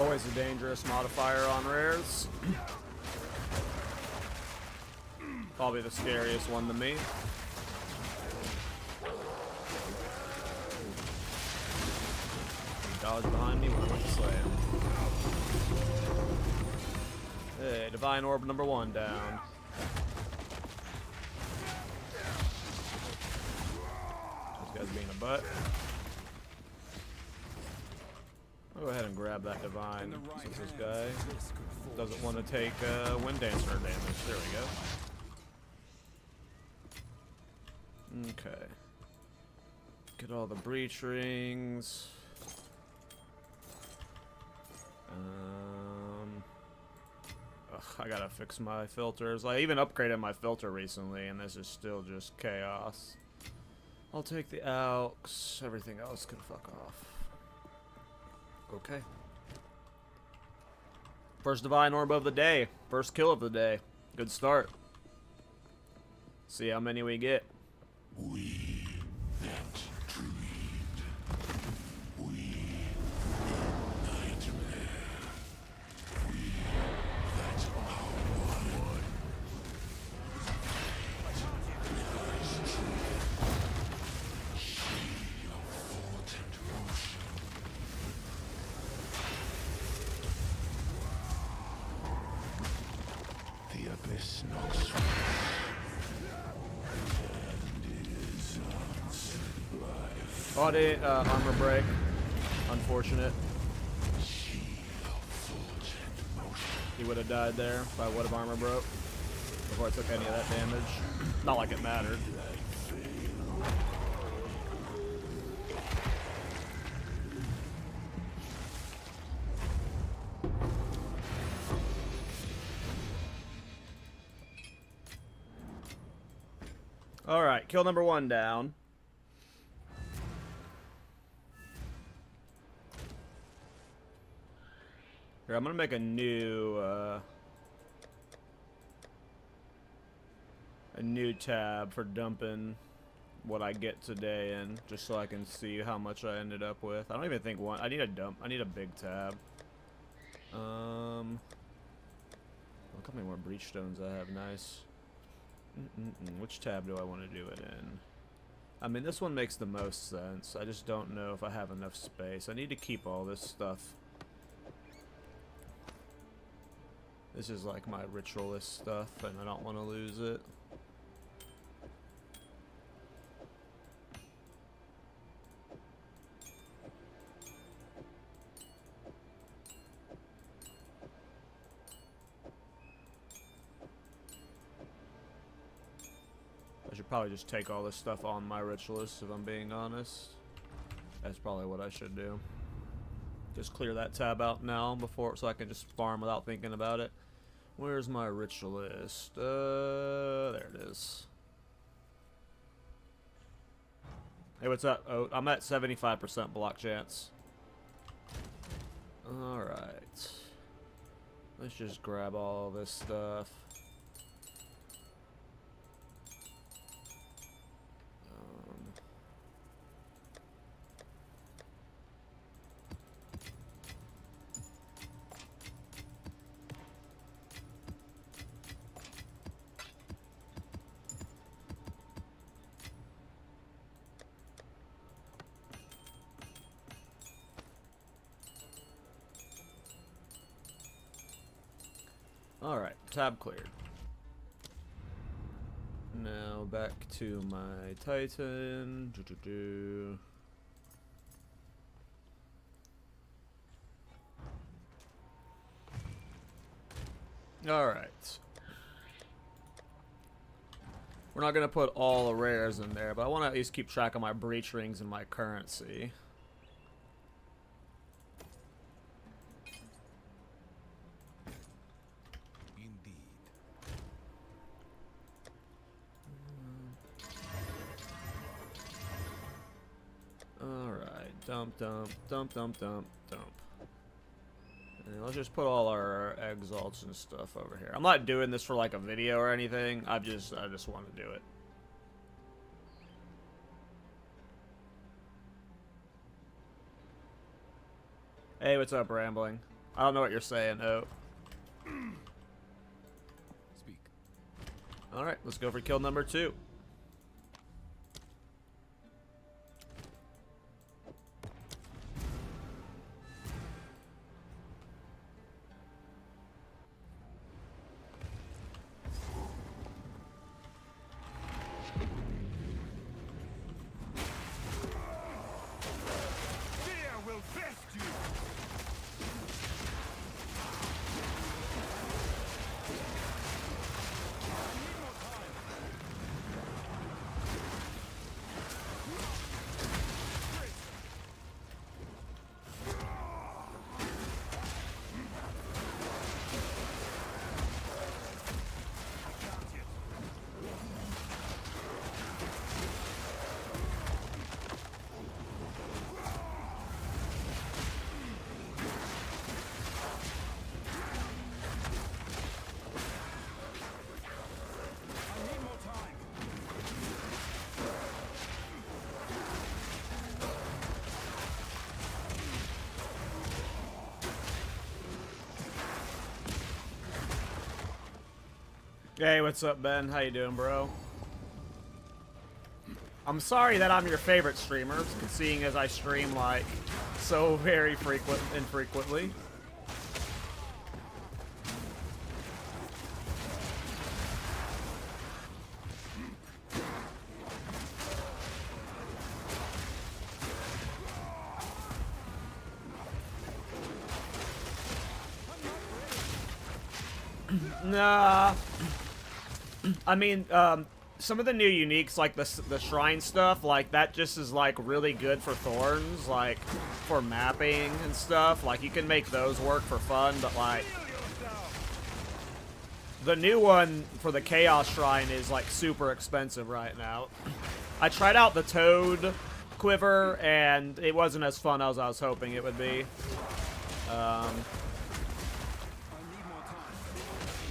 Always a dangerous modifier on rares. Probably the scariest one to me. Dodge behind me when I went to slay him. Hey, Divine Orb number 1 down. This guy's being a butt. I'll go ahead and grab that Divine since this guy doesn't want to take Wind Dancer damage. There we go. Okay. Get all the breach rings. I gotta fix my filters. I even upgraded my filter recently, and this is still just chaos. I'll take the Alks. Everything else can fuck off. Okay. First Divine Orb of the day. First kill of the day. Good start. See how many we get. We that dreamed. We nightmare. We that are one. Lies truth. She of thought and motion. The abyss knocks Audit, armor break. Unfortunate. He would have died there if I would have armor broke before I took any of that damage. Not like it mattered. Alright, kill number 1 down. Here, I'm gonna make a new tab for dumping what I get today in, just so I can see how much I ended up with. I don't even think one. I need a dump. I need a big tab. Look how many more breach stones I have. Nice. Which tab do I want to do it in? I mean, this one makes the most sense. I just don't know if I have enough space. I need to keep all this stuff. This is like my ritualist stuff, and I don't want to lose it. I should probably just take all this stuff on my ritualist, if I'm being honest. That's probably what I should do. Just clear that tab out now before, so I can just farm without thinking about it. Where's my ritualist? There it is. Hey, what's up? Oh, I'm at 75% block chance. Alright. Let's just grab all this stuff. Alright, tab cleared. Now back to my Titan. Alright. We're not going to put all the rares in there, but I want to at least keep track of my breach rings and my currency. Dump, dump, dump, dump, dump, dump. And let's just put all our exalts and stuff over here. I'm not doing this for like a video or anything. I just want to do it. Hey, what's up, Rambling? I don't know what you're saying, oh. Speak. Alright, let's go for kill number 2. Fear will best you. Hey, what's up, Ben? How you doing, bro? I'm sorry that I'm your favorite streamer, seeing as I stream, like, so very infrequently. Nah. I mean, some of the new uniques, like the shrine stuff, like, that just is, like, really good for thorns, like, for mapping and stuff. Like, you can make those work for fun, but, like, the new one for the Chaos Shrine is, like, super expensive right now. I tried out the Toad Quiver, and it wasn't as fun as I was hoping it would be.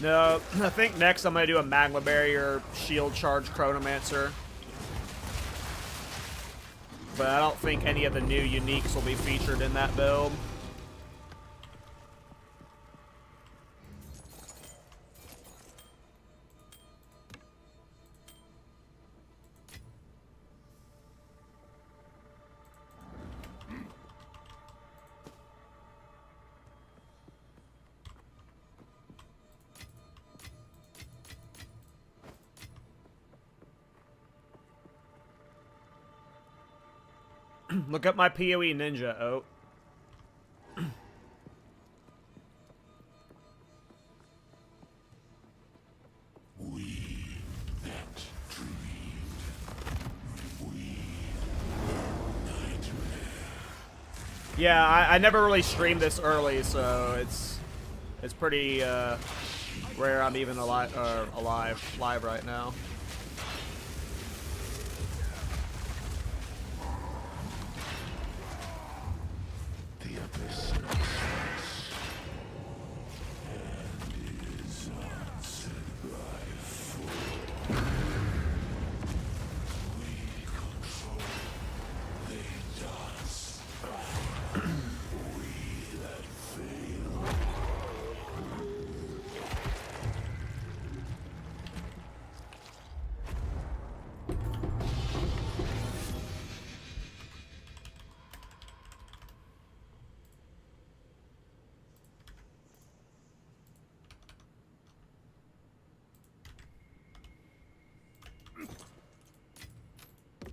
No, I think next I'm going to do a Magma Barrier Shield Charge Chronomancer. But I don't think any of the new uniques will be featured in that build. Look up my PoE ninja, oh. We that dreamed. We nightmare. Yeah, I never really streamed this early, so it's pretty rare I'm even live right now. The abyss knocks and is answered by four. We control, they dance. We that fail.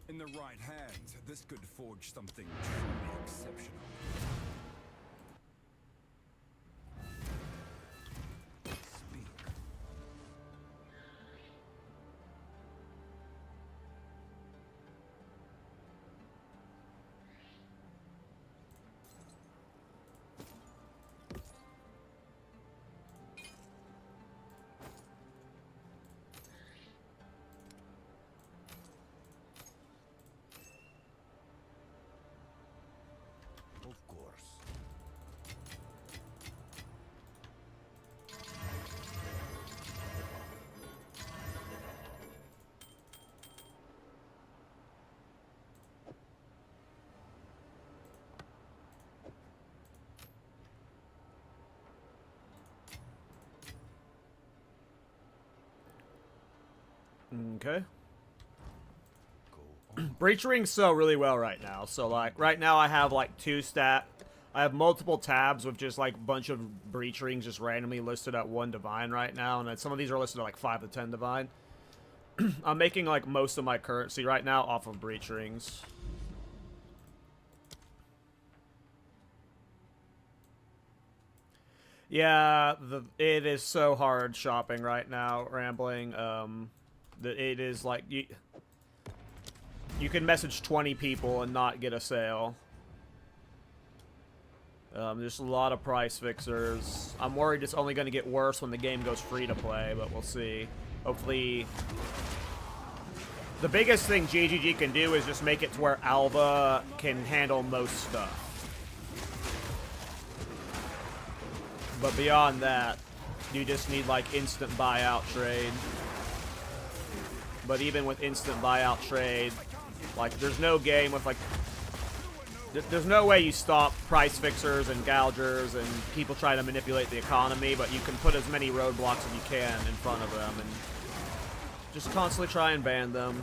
In the right hands, this could forge something truly exceptional. Speak. Of course. Okay. Breach rings sell really well right now. So like right now I have like I have multiple tabs with just like a bunch of breach rings just randomly listed at 1 divine right now, and then some of these are listed at like 5 to 10 divine. I'm making like most of my currency right now off of breach rings. Yeah, it is so hard shopping right now, Rambling. It is like you can message 20 people and not get a sale. There's a lot of price fixers. I'm worried it's only going to get worse when the game goes free to play, but we'll see. Hopefully, the biggest thing GGG can do is just make it to where Alva can handle most stuff. But beyond that, you just need like instant buyout trade. But even with instant buyout trade, like there's no game with like there's no way you stop price fixers and gougers and people trying to manipulate the economy, but you can put as many roadblocks as you can in front of them and just constantly try and ban them.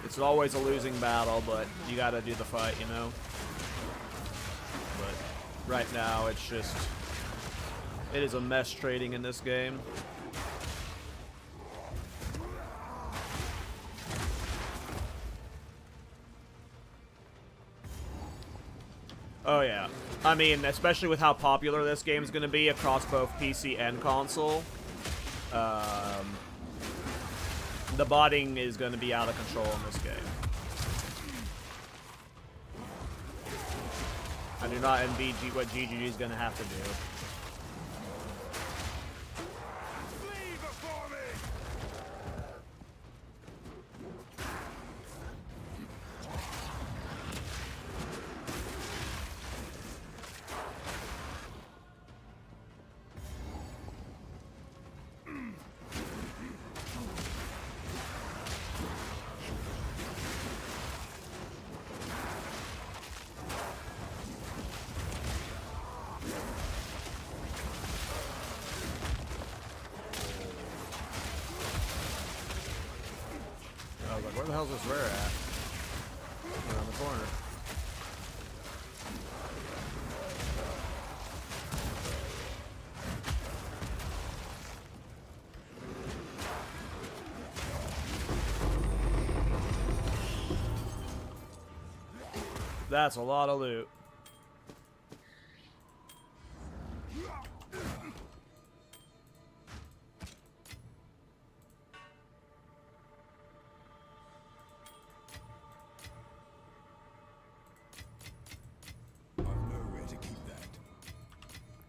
It's always a losing battle, but you gotta do the fight, you know? But right now, it's just... it is a mess trading in this game. Oh yeah. I mean, especially with how popular this game is going to be across both PC and console, the botting is going to be out of control in this game. I do not envy what GGG is going to have to do. I was like, where the hell's this rare at? Around the corner. That's a lot of loot.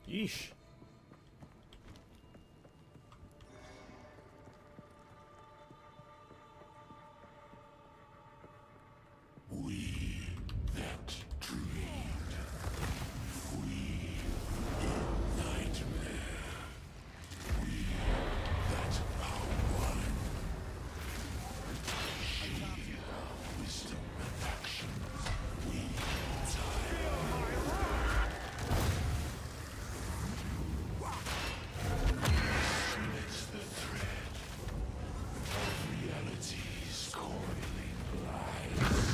Yeesh. We that dreamed, we in nightmare, we that are one. She, wisdom and action, we slits the thread of reality's coiling lies.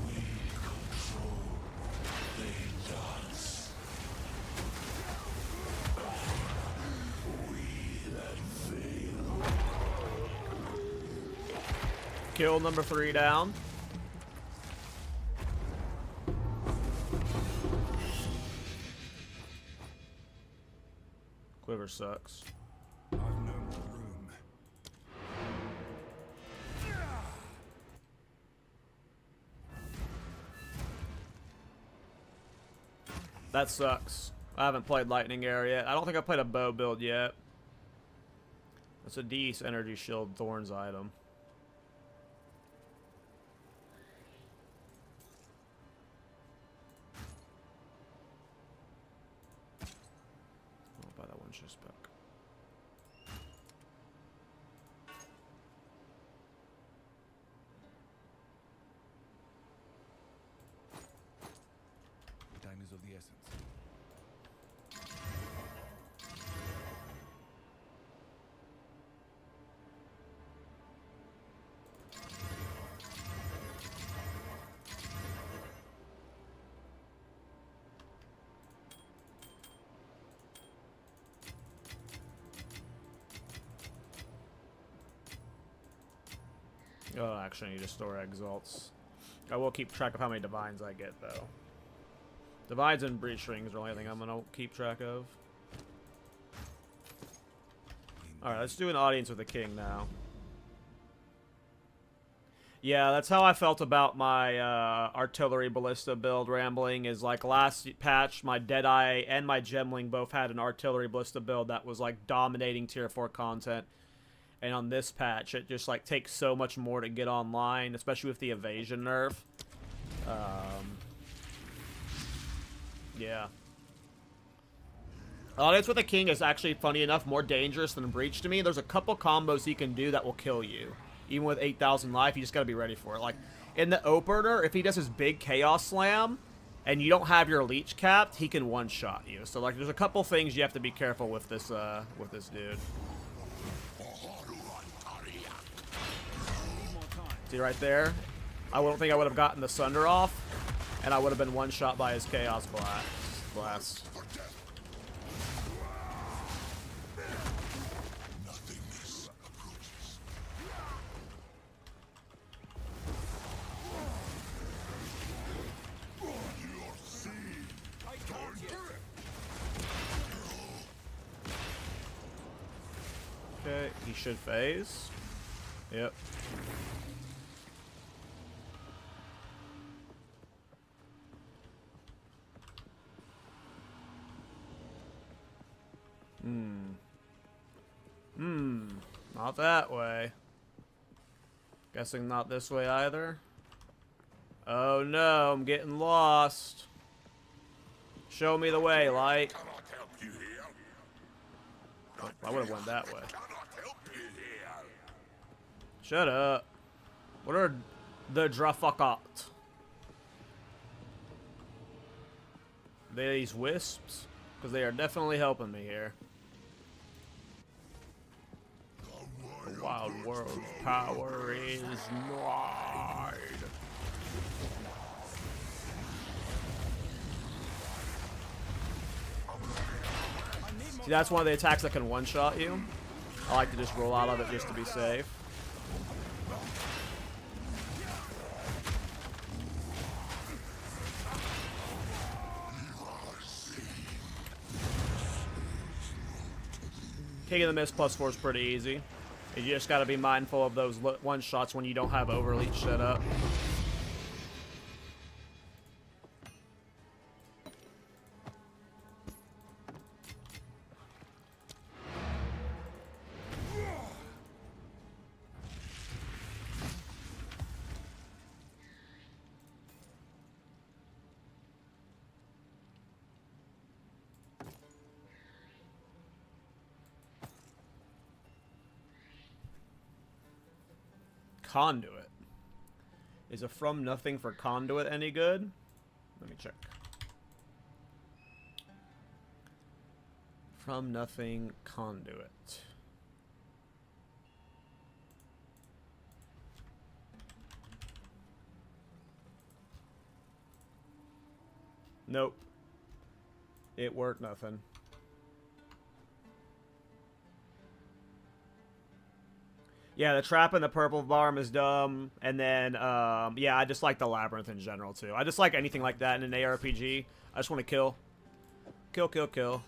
We control, they dance. We that fail. Kill number 3 down. Quiver sucks. I've no more room. That sucks. I haven't played Lightning Arrow yet. I don't think I played a bow build yet. That's a Dees Energy Shield Thorns item. I'll buy that one just back. Time is of the essence. Oh, actually, I need to store exalts. I will keep track of how many divines I get, though. Divines and breach rings are the only thing I'm gonna keep track of. Alright, let's do an audience with the king now. Yeah, that's how I felt about my artillery ballista build, Rambling, is like last patch, my Deadeye and my Gemling both had an artillery ballista build that was like dominating tier 4 content. And on this patch, it just like takes so much more to get online, especially with the evasion nerf. Yeah. Audience with the king is actually, funny enough, more dangerous than breach to me. There's a couple combos he can do that will kill you. Even with 8,000 life, you just gotta be ready for it. Like, in the opener, if he does his big chaos slam, and you don't have your leech capped, he can one-shot you. So, like, there's a couple things you have to be careful with this dude. See right there? I don't think I would have gotten the Sunder off, and I would have been one-shot by his Chaos Blast. Okay, he should phase. Yep. Not that way. Guessing not this way either. Oh no, I'm getting lost. Show me the way, light. Oh, I would have went that way. Shut up. What are the Drafakat? They these wisps? Because they are definitely helping me here. The wild world's power is wide. See, that's one of the attacks that can one-shot you. I like to just roll out of it just to be safe. King of the Mist +4 is pretty easy. You just gotta be mindful of those one-shots when you don't have overleech set up. Conduit. Is a from nothing for conduit any good? Let me check. From nothing conduit. Nope. It worked nothing. Yeah, the trap in the purple barm is dumb, and then, yeah, I just like the labyrinth in general, too. I just like anything like that in an ARPG. I just want to kill. Kill, kill, kill.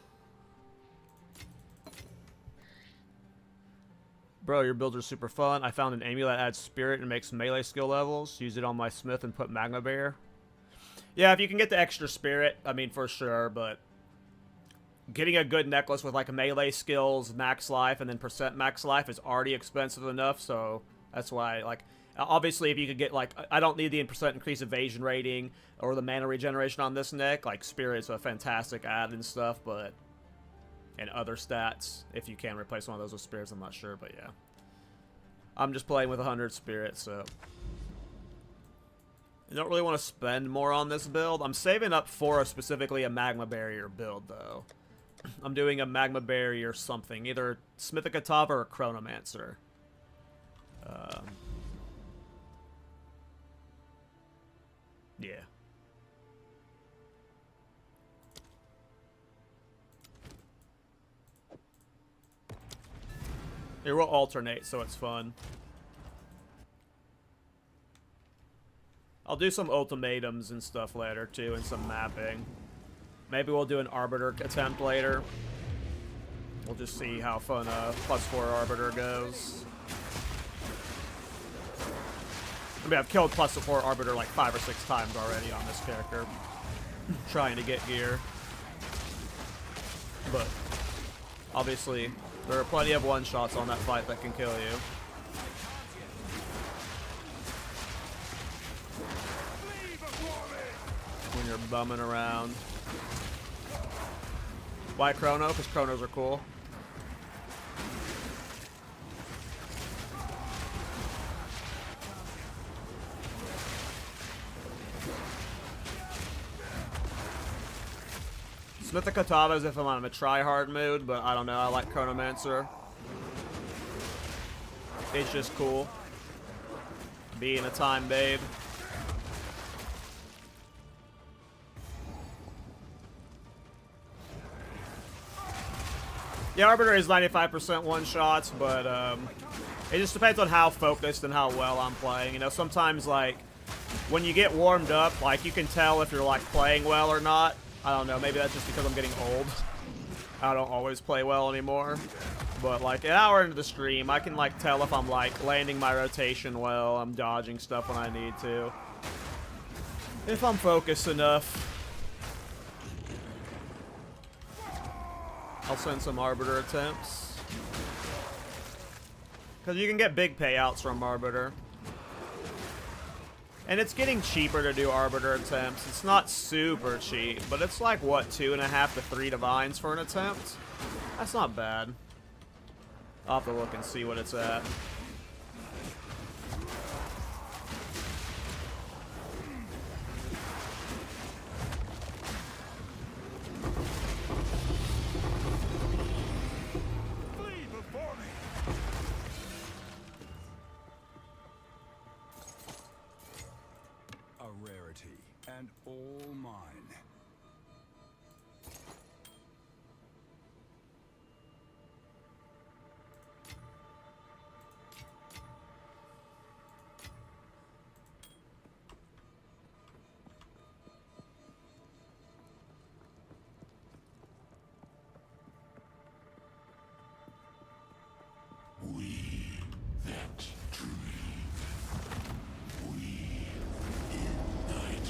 Bro, your builds are super fun. I found an amulet that adds spirit and makes melee skill levels. Use it on my smith and put magma barrier. Yeah, if you can get the extra spirit, I mean, for sure, but getting a good necklace with like melee skills, max life, and then percent max life is already expensive enough, so that's why, like, obviously if you could get, like, I don't need the percent increase evasion rating or the mana regeneration on this neck, like, spirit's a fantastic add and stuff, but, and other stats, if you can replace one of those with spirits, I'm not sure, but yeah. I'm just playing with 100 spirits, so I don't really want to spend more on this build. I'm saving up for specifically a magma barrier build, though. I'm doing a magma barrier or something, either Smithic Atava or a Chronomancer. Yeah. It will alternate, so it's fun. I'll do some ultimatums and stuff later, too, and some mapping. Maybe we'll do an Arbiter attempt later. We'll just see how fun +4 Arbiter goes. I mean, I've killed +4 Arbiter like 5 or 6 times already on this character. Trying to get gear. But, obviously, there are plenty of one-shots on that fight that can kill you. When you're bumming around. Why Chrono? Because Chronos are cool. Smith the Katana as if I'm on a try-hard mood, but I don't know. I like Chronomancer. It's just cool. Being a time babe. The Arbiter is 95% one-shots, but it just depends on how focused and how well I'm playing. You know, sometimes, like, when you get warmed up, like, you can tell if you're, like, playing well or not. I don't know, maybe that's just because I'm getting old. I don't always play well anymore. But, like, an hour into the stream, I can, like, tell if I'm, like, landing my rotation well, I'm dodging stuff when I need to. If I'm focused enough. I'll send some Arbiter attempts. Because you can get big payouts from Arbiter. And it's getting cheaper to do Arbiter attempts. It's not super cheap, but it's like, what, 2.5 to 3 divines for an attempt? That's not bad. I'll have to look and see what it's at. And all mine. We that dream.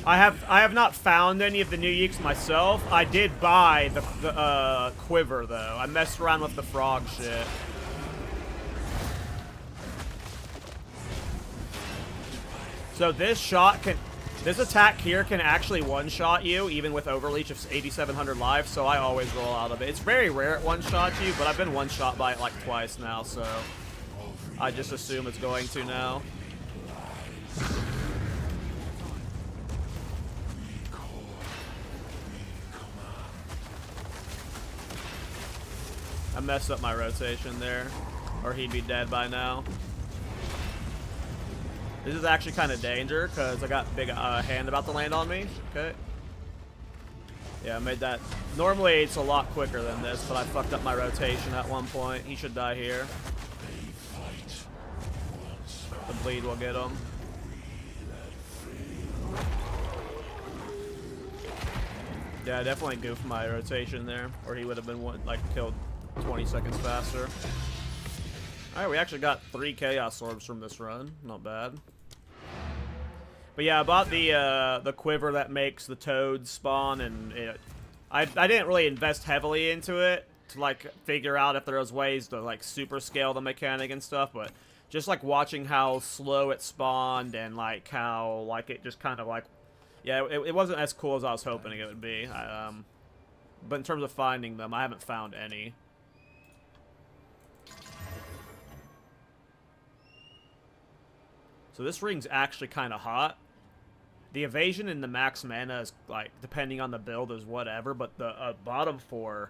I have not found any of the new yeeks myself. I did buy the quiver though. I messed around with the frog shit. So this attack here can actually one-shot you, even with overleach of 8,700 life, so I always roll out of it. It's very rare it one-shots you, but I've been one-shot by it like twice now, so I just assume it's going to now. I messed up my rotation there, or he'd be dead by now. This is actually kind of danger, because I got big hand about to land on me. Okay. Yeah, I made that. Normally it's a lot quicker than this, but I fucked up my rotation at one point. He should die here. The bleed will get him. Yeah, I definitely goofed my rotation there, or he would have been killed 20 seconds faster. Alright, we actually got 3 Chaos Orbs from this run. Not bad. But yeah, I bought the quiver that makes the toads spawn, and I didn't really invest heavily into it to, like, figure out if there was ways to, like, super scale the mechanic and stuff, but just, like, watching how slow it spawned and, like, how, like, it just kind of, like, yeah, it wasn't as cool as I was hoping it would be. But in terms of finding them, I haven't found any. So this ring's actually kind of hot. The evasion and the max mana is, like, depending on the build, is whatever, but the bottom 4...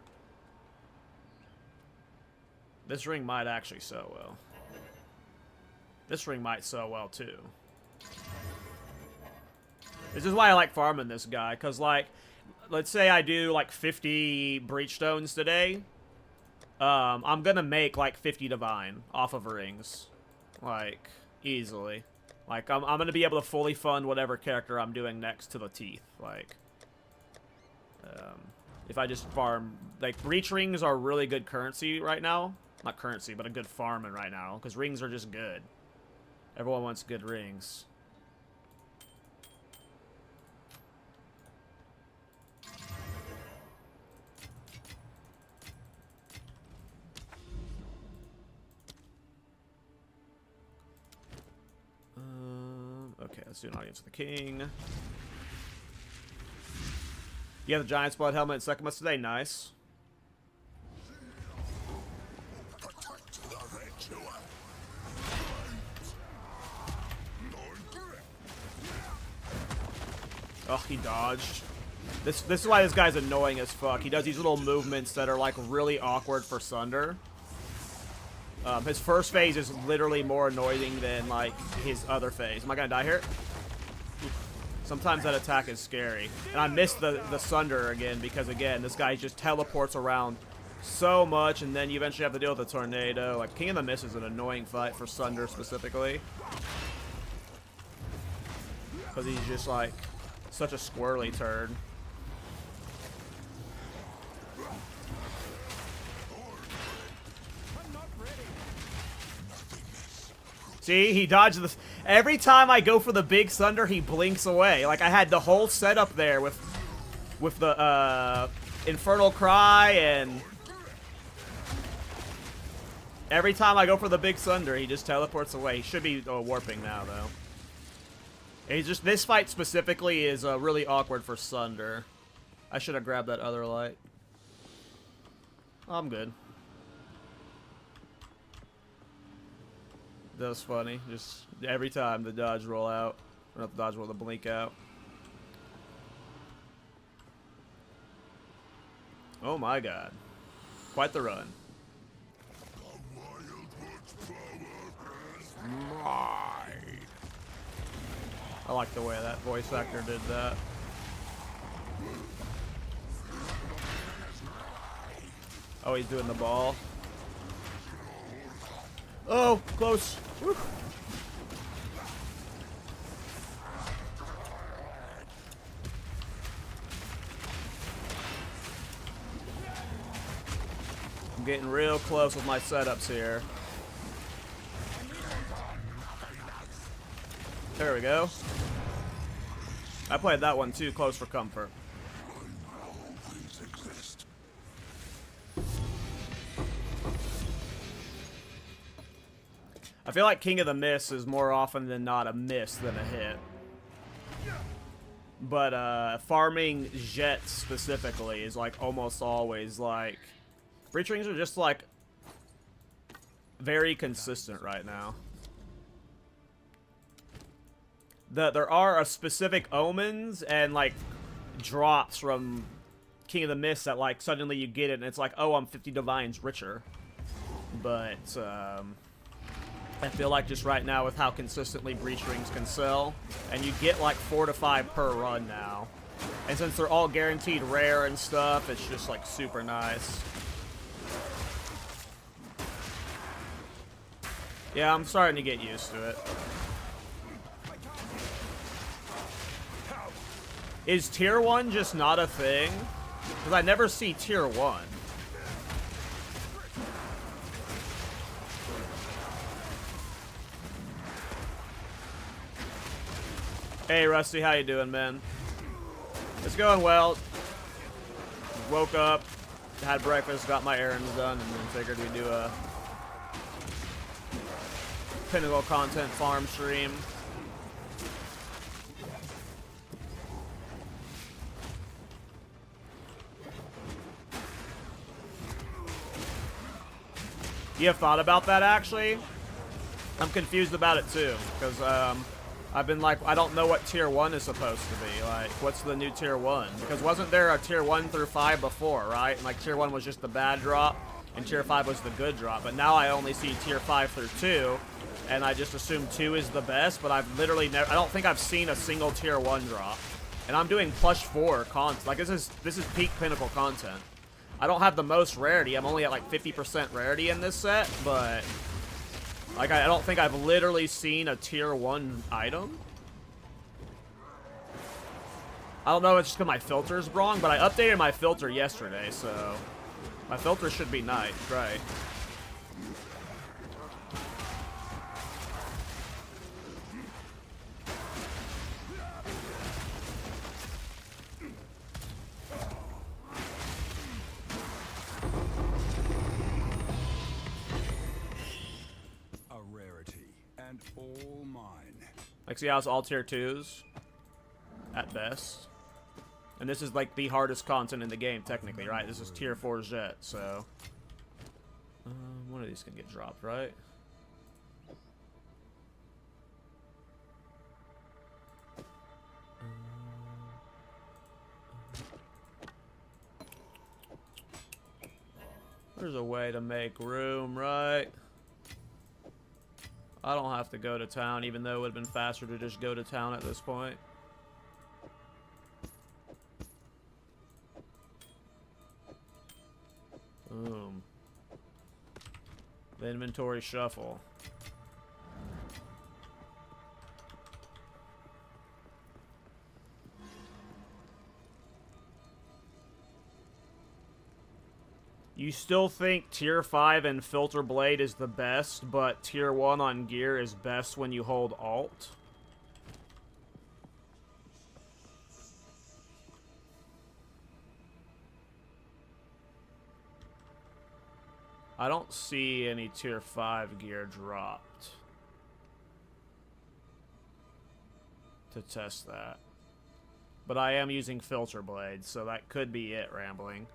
This ring might actually sell well. This ring might sell well, too. This is why I like farming this guy, because, like, let's say I do, like, 50 Breachstones today. I'm gonna make, like, 50 Divine off of rings. Like, easily. Like, I'm gonna be able to fully fund whatever character I'm doing next to the teeth. Like, if I just farm... Like, breach rings are really good currency right now. Not currency, but a good farming right now. Because rings are just good. Everyone wants good rings. Okay, let's do an audience with the king. You have the Giant's Blood helmet and second must today. Nice. Oh, he dodged. This is why this guy's annoying as fuck. He does these little movements that are like really awkward for Sunder. His first phase is literally more annoying than like his other phase. Am I gonna die here? Sometimes that attack is scary. And I missed the Sunder again because again, this guy just teleports around so much and then you eventually have to deal with the tornado. Like King of the Mist is an annoying fight for Sunder specifically. Because he's just like such a squirrely turd. See, he dodged this. Every time I go for the big Sunder, he blinks away. Like I had the whole setup there with the Infernal Cry, and every time I go for the big Sunder, he just teleports away. He should be warping now, though. He's just this fight specifically is really awkward for Sunder. I should have grabbed that other light. I'm good. That was funny. Just every time the dodge roll out. Or not the dodge roll, the blink out. Oh my god. Quite the run. I like the way that voice actor did that. Oh, he's doing the ball. Oh, close. Woo. I'm getting real close with my setups here. There we go. I played that one too close for comfort. I feel like King of the Mist is more often than not a miss than a hit. But farming Jet specifically is like almost always like... Breach rings are just like very consistent right now. There are a specific omens and like drops from King of the Mist that like suddenly you get it and it's like, oh, I'm 50 divines richer. But I feel like just right now with how consistently breach rings can sell, and you get like 4 to 5 per run now. And since they're all guaranteed rare and stuff, it's just like super nice. Yeah, I'm starting to get used to it. Is tier 1 just not a thing? Because I never see tier 1. Hey Rusty, how you doing, man? It's going well. Woke up, had breakfast, got my errands done, and then figured we'd do a Pinnacle content farm stream. You have thought about that, actually? I'm confused about it, too, because, I've been like, I don't know what tier 1 is supposed to be. Like, what's the new tier 1? Because wasn't there a tier 1 through 5 before, right? And like, tier 1 was just the bad drop, and tier 5 was the good drop. But now I only see tier 5 through 2, and I just assume 2 is the best, but I've literally never, I don't think I've seen a single tier 1 drop. And I'm doing +4 content. Like, this is peak Pinnacle content. I don't have the most rarity. I'm only at like 50% rarity in this set, but Like, I don't think I've literally seen a tier 1 item. I don't know if it's just because my filter's wrong, but I updated my filter yesterday, so my filter should be nice, right? A rarity, and all mine. Like, see how it's all tier 2s? At best. And this is like the hardest content in the game, technically, right? This is tier 4 Jet, so... one of these can get dropped, right? There's a way to make room, right? I don't have to go to town, even though it would have been faster to just go to town at this point. Boom. The inventory shuffle. You still think tier 5 and filter blade is the best, but tier 1 on gear is best when you hold alt? I don't see any tier 5 gear dropped to test that. But I am using filter blade, so that could be it, rambling.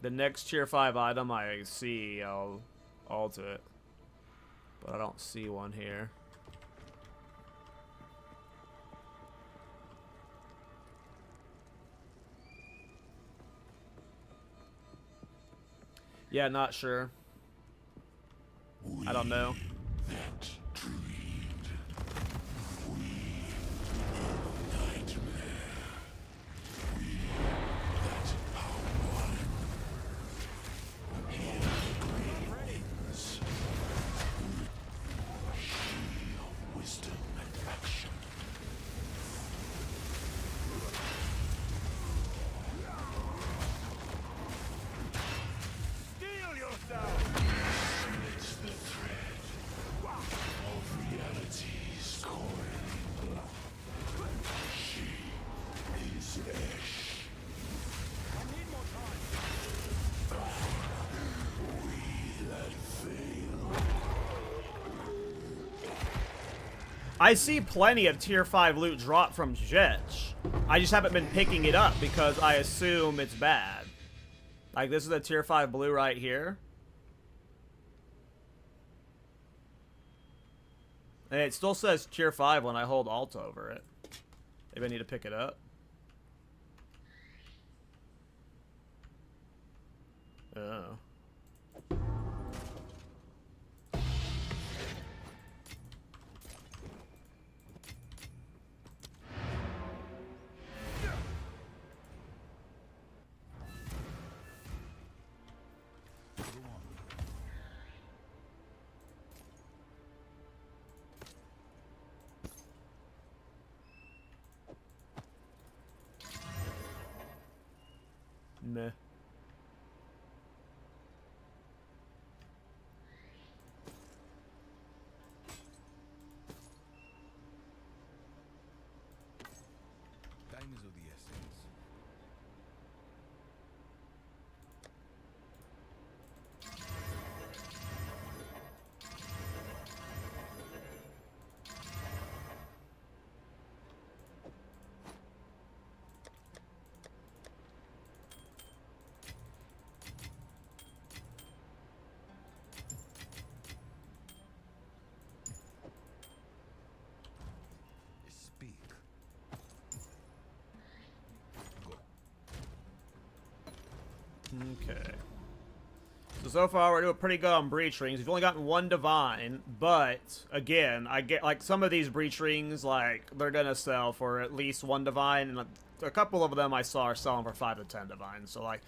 The next tier 5 item I see, I'll alt it. But I don't see one here. Yeah, not sure. I don't know. That dreamed. We nightmare. We that are one. Hear the great winds. She of wisdom and action. It's the thread of reality's coil. She is Ash. We that fail. I see plenty of tier 5 loot drop from Jetch. I just haven't been picking it up because I assume it's bad. Like, this is a tier 5 blue right here. And it still says tier 5 when I hold alt over it. Maybe I need to pick it up. Oh. Meh. Time is of the essence. Speak. Go. Okay. So far we're doing pretty good on breach rings. We've only gotten one divine, but again, I get like some of these breach rings, like they're gonna sell for at least one divine, and a couple of them I saw are selling for 5 to 10 divines. So like,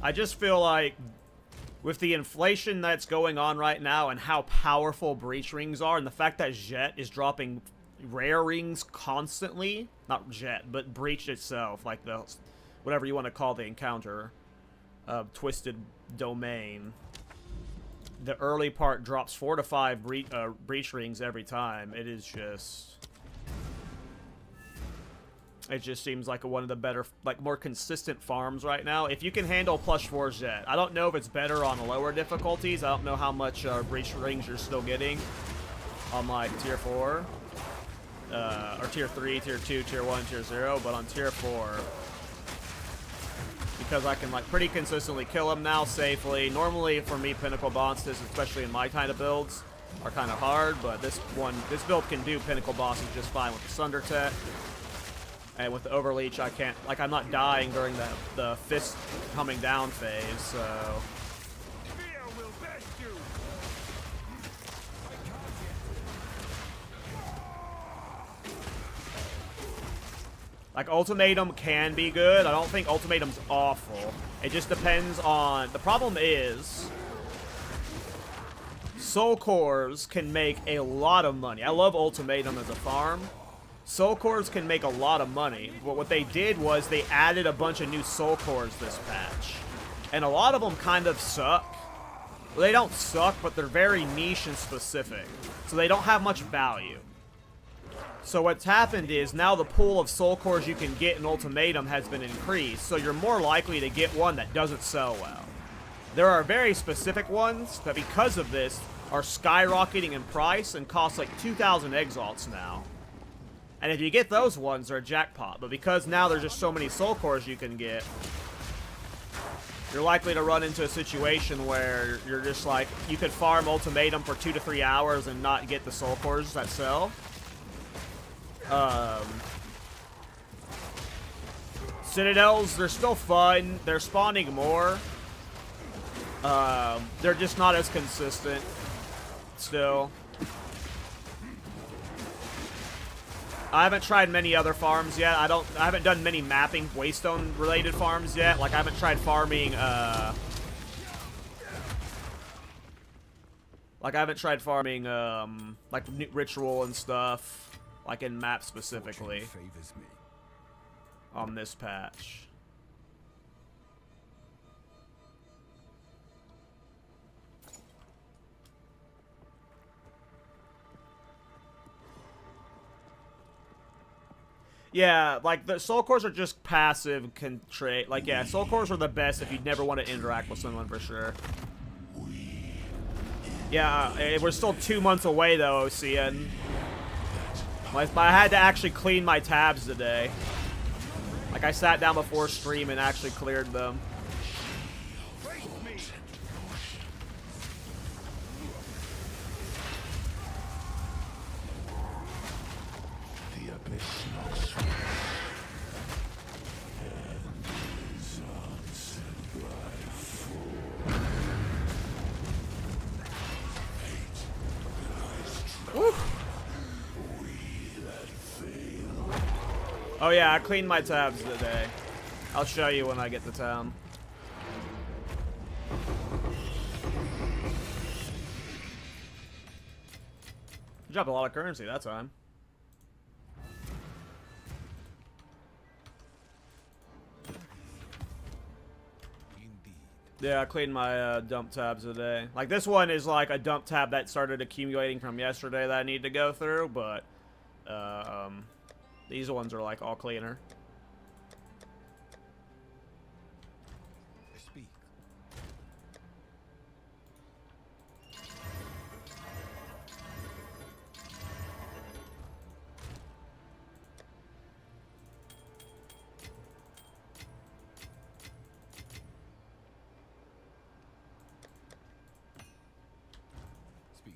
I just feel like with the inflation that's going on right now and how powerful breach rings are, and the fact that Jet is dropping rare rings constantly, not Jet, but breach itself, like the whatever you want to call the encounter, Twisted Domain. The early part drops 4 to 5 breach rings every time. It is just... It just seems like one of the better, like, more consistent farms right now. If you can handle +4 Jet. I don't know if it's better on lower difficulties. I don't know how much breach rings you're still getting on, like, Tier 4. Or Tier 3, Tier 2, Tier 1, Tier 0. But on Tier 4... because I can, like, pretty consistently kill him now safely. Normally, for me, Pinnacle bosses, especially in my kind of builds, are kind of hard. But this build can do Pinnacle bosses just fine with the Sunder Tech. And with the Overleech, I can't, like, I'm not dying during the fist coming down phase, so... Fear will best you. Like, Ultimatum can be good. I don't think Ultimatum's awful. It just depends on... The problem is... Soul Cores can make a lot of money. I love Ultimatum as a farm. Soul Cores can make a lot of money, but what they did was they added a bunch of new Soul Cores this patch. And a lot of them kind of suck. Well, they don't suck, but they're very niche and specific. So they don't have much value. So what's happened is now the pool of Soul Cores you can get in Ultimatum has been increased, so you're more likely to get one that doesn't sell well. There are very specific ones that because of this are skyrocketing in price and cost like 2,000 exalts now. And if you get those ones, they're a jackpot. But because now there's just so many Soul Cores you can get, you're likely to run into a situation where you're just like, you could farm Ultimatum for 2 to 3 hours and not get the Soul Cores that sell. Citadels, they're still fun. They're spawning more. They're just not as consistent still. I haven't tried many other farms yet. I haven't done many mapping Waystone related farms yet. Like I haven't tried farming like ritual and stuff, like in map specifically on this patch. Yeah, like, the Soul Cores are just passive, can trade. Like, yeah, Soul Cores are the best if you never want to interact with someone, for sure. Yeah, we're still 2 months away, though, OCN. I had to actually clean my tabs today. Like, I sat down before stream and actually cleared them. Oh yeah, I cleaned my tabs today. I'll show you when I get to town. Dropped a lot of currency that time. Yeah, I cleaned my dump tabs today. Like, this one is like a dump tab that started accumulating from yesterday that I need to go through, but these ones are like all cleaner. Speak. Speak.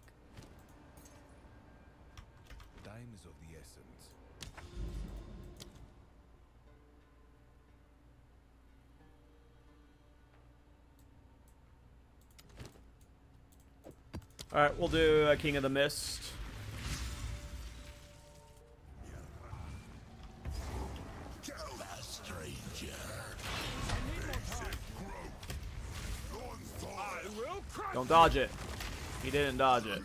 Time is of the essence. Alright, we'll do King of the Mist. Don't dodge it. He didn't dodge it.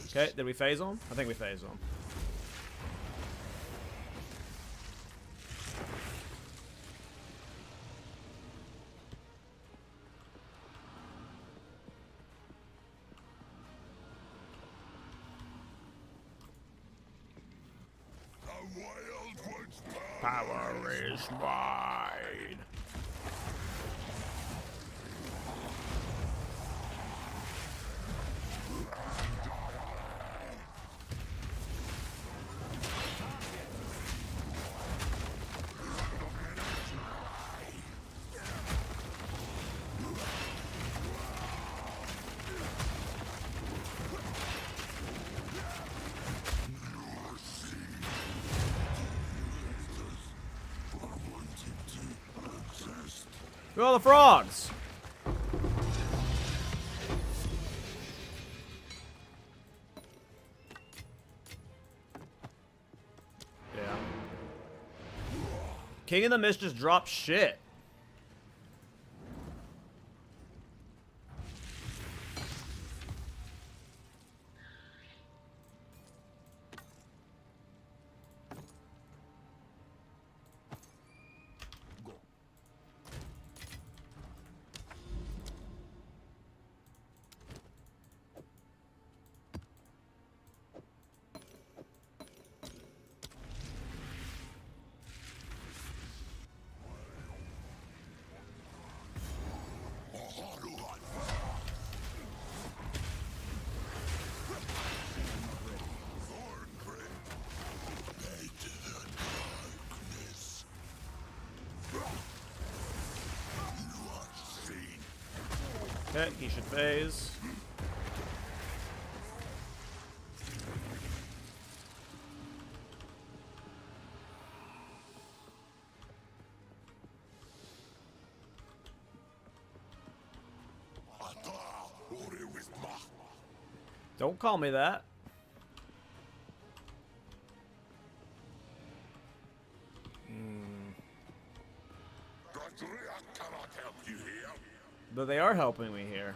Okay, did we phase him? I think we phased him. Power is mine. Look at all the frogs. Yeah. King of the Mist just dropped shit. Okay, he should phase. Don't call me that. But they are helping me here.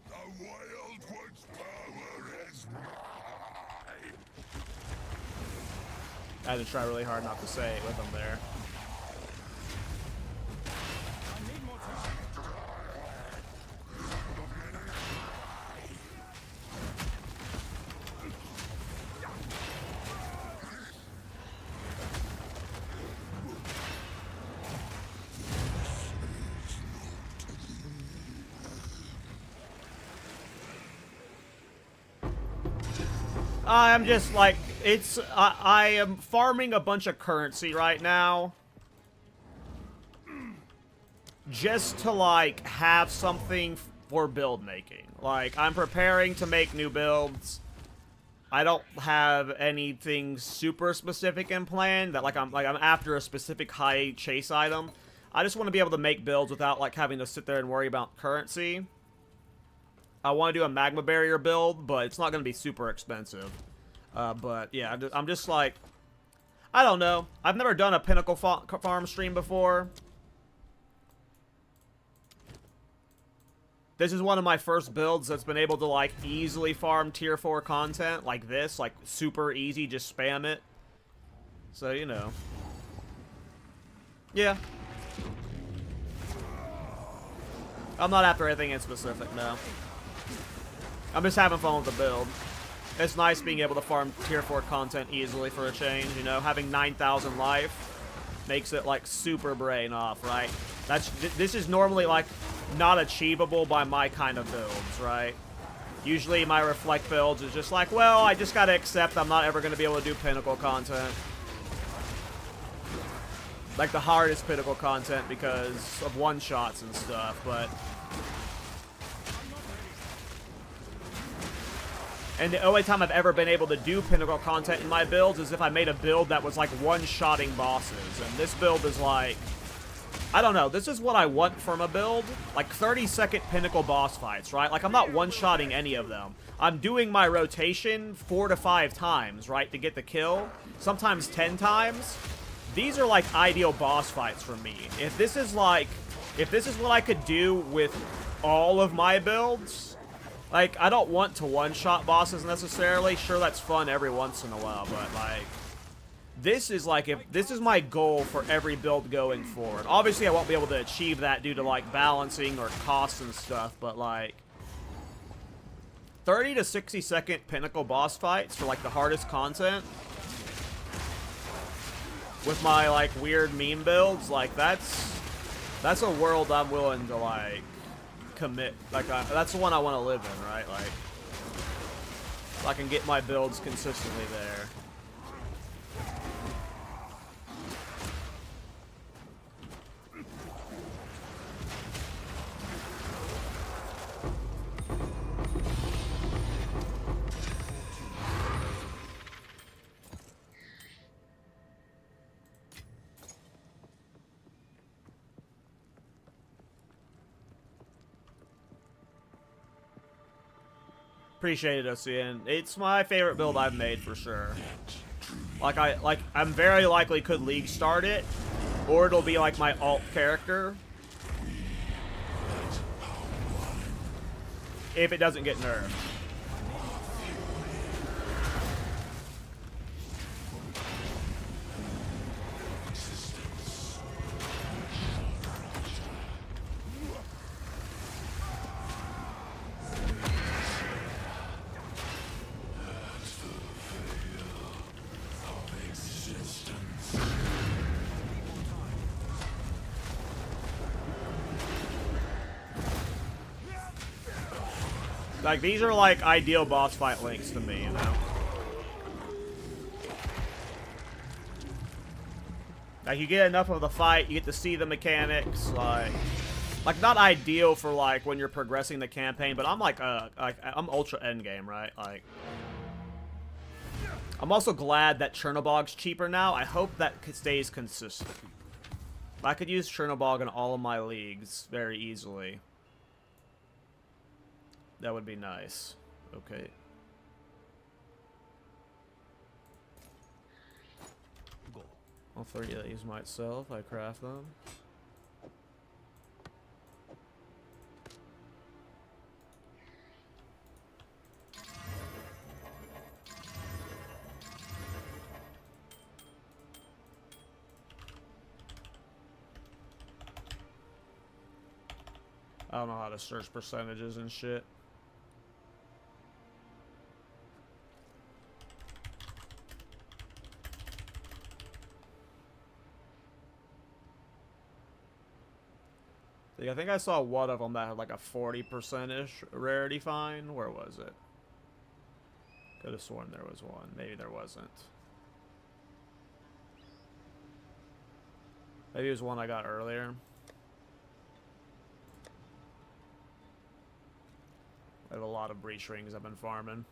The Wild One's power is mine. I had to try really hard not to say it with them there. I'm just like, I am farming a bunch of currency right now. Just to, like, have something for build making. Like, I'm preparing to make new builds. I don't have anything super specific in plan that, I'm after a specific high chase item. I just want to be able to make builds without, like, having to sit there and worry about currency. I want to do a magma barrier build, but it's not going to be super expensive. But yeah, I'm just like, I don't know. I've never done a Pinnacle farm stream before. This is one of my first builds that's been able to, like, easily farm tier 4 content like this, like super easy, just spam it. So, you know. Yeah. I'm not after anything in specific, no. I'm just having fun with the build. It's nice being able to farm tier 4 content easily for a change, you know? Having 9,000 life makes it, like, super brain off, right? This is normally, like, not achievable by my kind of builds, right? Usually my reflect builds is just like, well, I just gotta accept I'm not ever gonna be able to do Pinnacle content. Like, the hardest Pinnacle content because of one-shots and stuff, but... And the only time I've ever been able to do Pinnacle content in my builds is if I made a build that was, like, one-shotting bosses. And this build is, like, I don't know. This is what I want from a build. Like 30-second Pinnacle boss fights, right? Like I'm not one-shotting any of them. I'm doing my rotation 4 to 5 times, right, to get the kill. Sometimes 10 times. These are like ideal boss fights for me. If this is what I could do with all of my builds, like I don't want to one-shot bosses necessarily. Sure, that's fun every once in a while, but like this is like, if this is my goal for every build going forward. Obviously, I won't be able to achieve that due to like balancing or costs and stuff, but like 30 to 60 second Pinnacle boss fights for like the hardest content with my like weird meme builds, like that's a world I'm willing to like commit. Like that's the one I want to live in, right? Like if I can get my builds consistently there. Appreciate it, Ocean. It's my favorite build I've made for sure. I'm very likely could league start it, or it'll be like my alt character if it doesn't get nerfed. Like, these are, like, ideal boss fight links to me, you know? Like, you get enough of the fight, you get to see the mechanics, like not ideal for, like, when you're progressing the campaign, but I'm, I'm ultra endgame, right? Like, I'm also glad that Chernobog's cheaper now. I hope that stays consistent. I could use Chernobog in all of my leagues very easily. That would be nice. Okay. All 3 of these might sell if I craft them. I don't know how to search percentages and shit. I think I saw one of them that had like a 40%-ish rarity fine. Where was it? Could have sworn there was one. Maybe there wasn't. Maybe it was one I got earlier. I have a lot of breach rings I've been farming.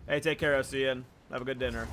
Hey, take care, Ocean. Have a good dinner.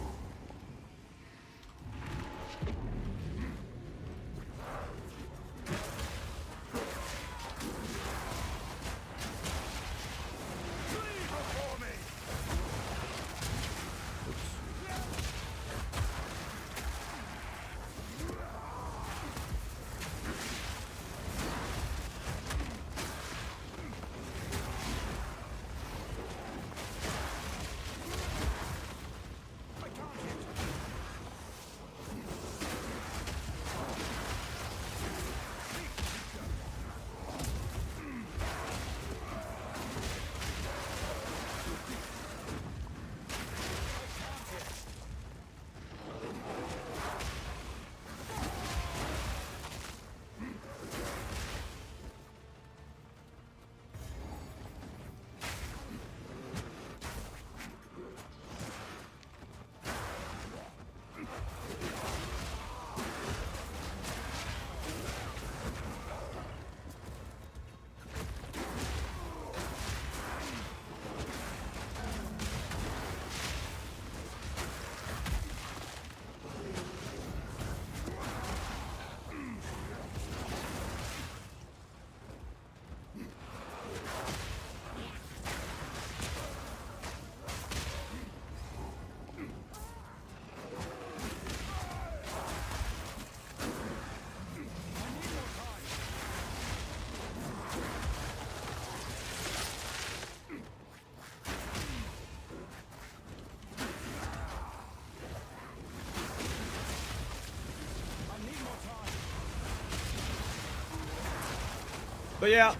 But yeah.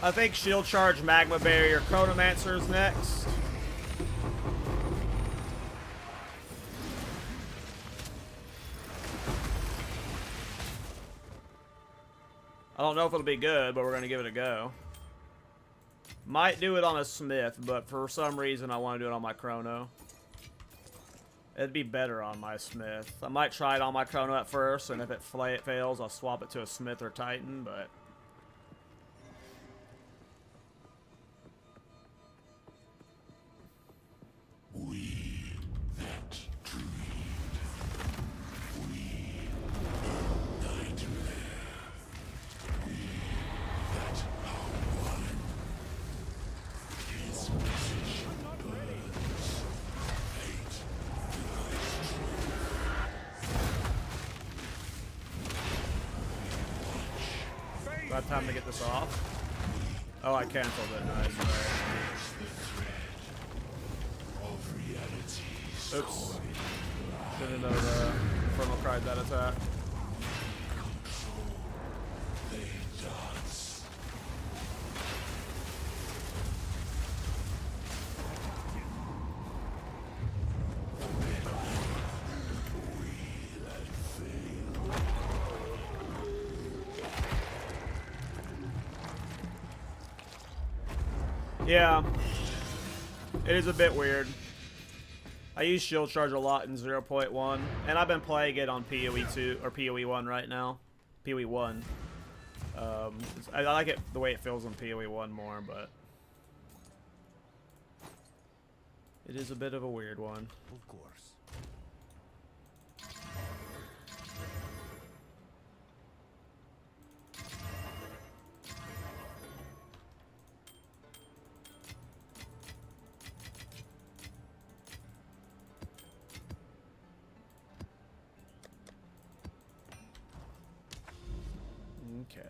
I think Shield Charge, Magma Barrier, Chronomancer is next. I don't know if it'll be good, but we're going to give it a go. Might do it on a Smith, but for some reason I want to do it on my Chrono. It'd be better on my Smith. I might try it on my Chrono at first, and if it fails, I'll swap it to a Smith or Titan, but... We that dreamed. We nightmare. We that are one. His message burns. Hate Do I have time to get this off? Oh, I canceled it. Nice. Right. Oops. Didn't know the Infernal cried that attack. Yeah. It is a bit weird. I use Shield Charge a lot in 0.1, and I've been playing it on PoE 2 or PoE 1 right now. PoE 1. I like it the way it feels on PoE 1 more, but it is a bit of a weird one. Of course. Okay.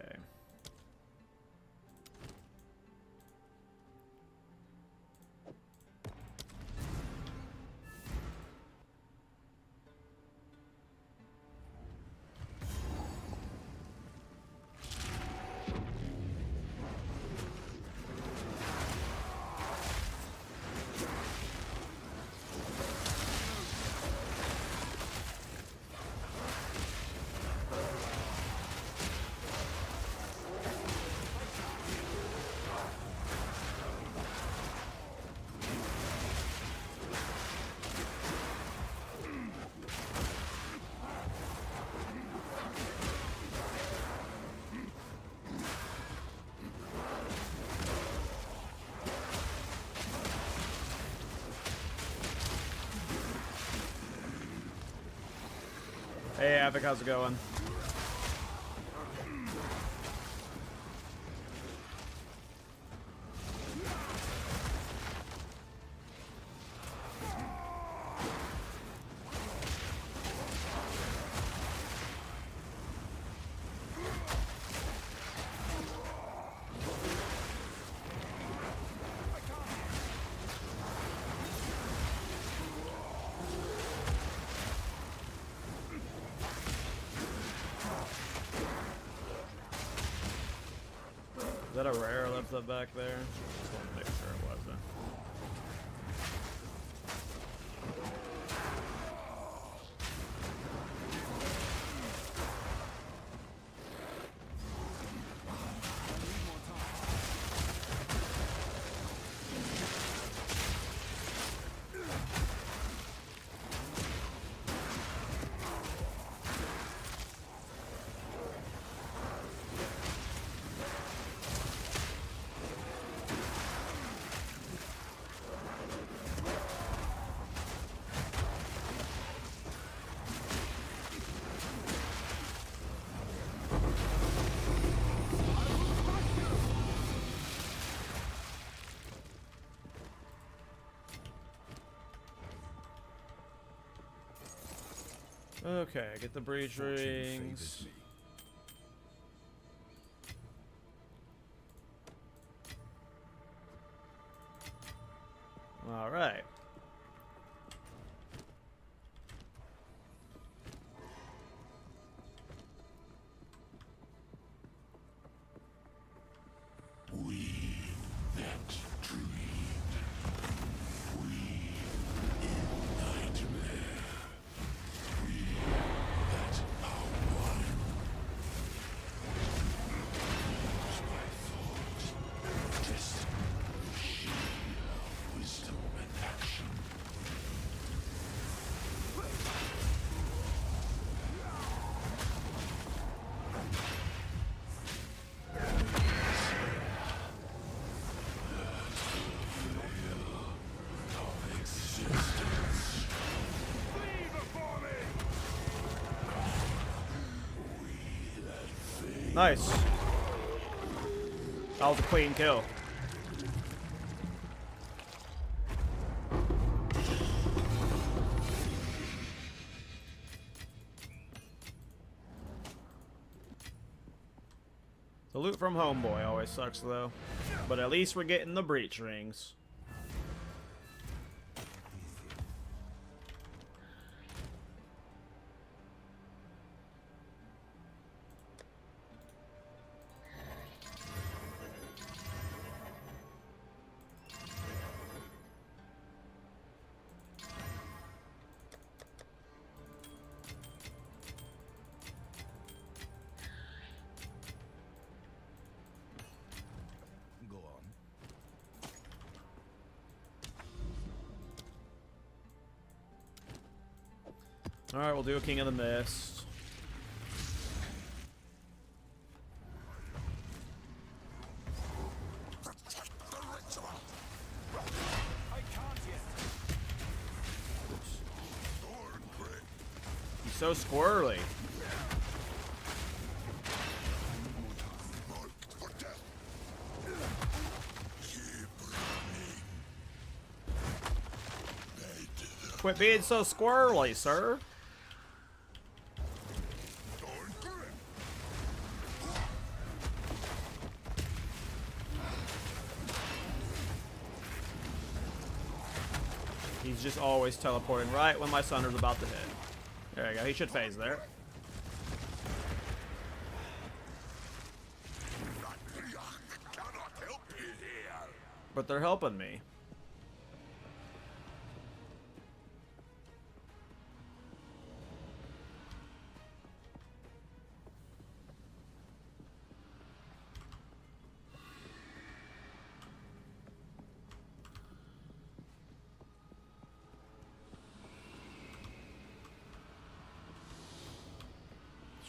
Hey, Epic, how's it going? Is that a rare left up back there? Just want to make sure it wasn't. Okay, get the breach rings. All right. Nice. That was a clean kill. The loot from Homeboy always sucks though. But at least we're getting the breach rings. Go on. Alright, we'll do a King of the Mist. I can't yet. He's so squirrely. Quit being so squirrely, sir. He's just always teleporting right when my Sunder's about to hit. There you go. He should phase there. Cannot help you here. But they're helping me.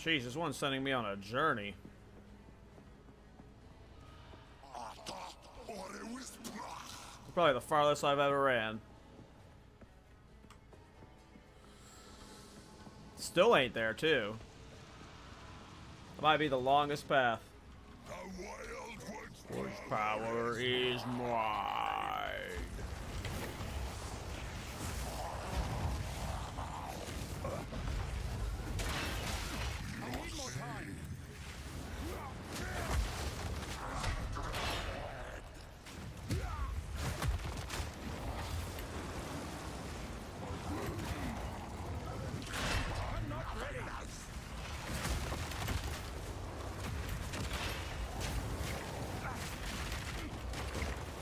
Jeez, this one's sending me on a journey. Probably the farthest I've ever ran. Still ain't there, too. It might be the longest path. Which power is mine? I need more time. I'm not ready.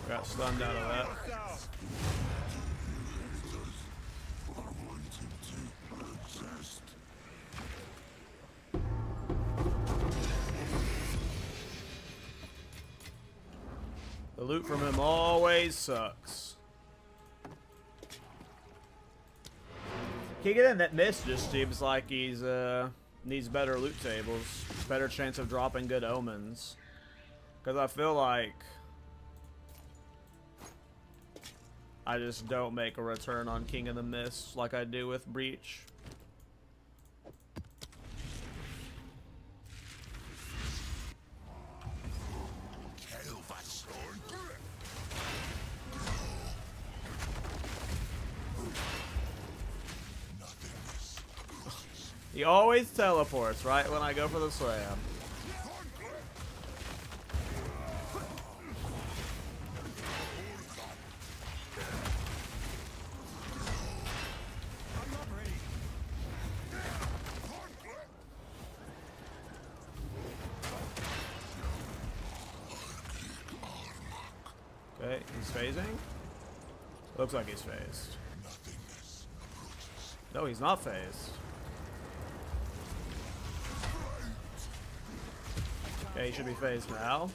Got stunned out of that. The loot from him always sucks. King of the Mist just seems like he's needs better loot tables, better chance of dropping good omens. Because I feel like I just don't make a return on King of the Mist like I do with Breach. He always teleports right when I go for the slam. I'm not ready. Okay, he's phasing. Looks like he's phased. No, he's not phased. Okay, he should be phased now.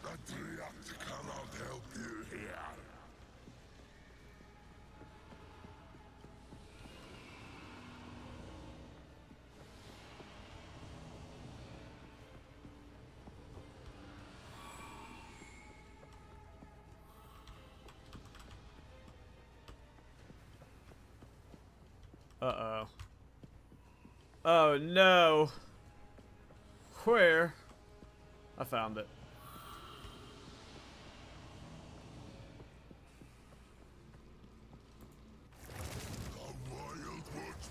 Cannot help you here. Uh-oh. Oh no. Where? I found it. The Wild One's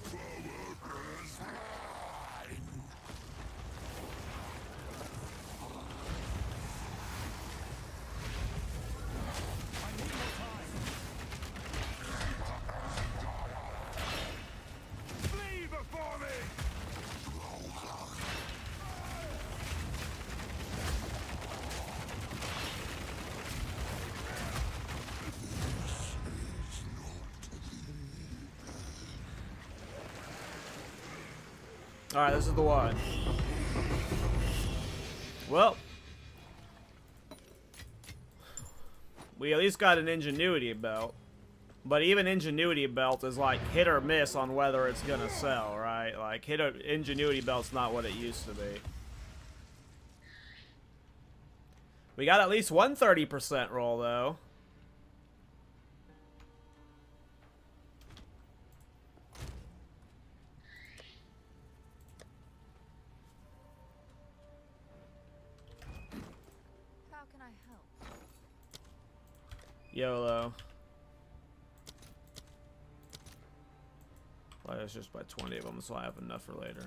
power is mine. I need more time. Flee before me! Alright, this is the one. Well, we at least got an ingenuity belt. But even ingenuity belt is like hit or miss on whether it's gonna sell, right? Like ingenuity belt's not what it used to be. We got at least one 30% roll though. How can I help? YOLO. Well, it's just by 20 of them, so I have enough for later.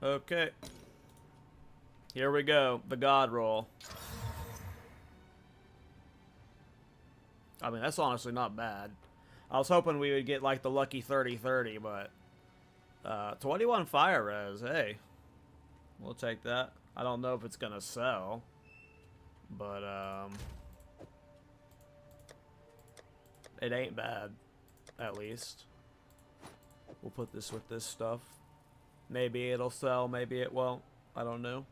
Okay. Here we go. The God roll. I mean, that's honestly not bad. I was hoping we would get like the lucky 30-30, but 21 fire res. Hey, we'll take that. I don't know if it's gonna sell, but it ain't bad, at least. We'll put this with this stuff. Maybe it'll sell, maybe it won't. I don't know.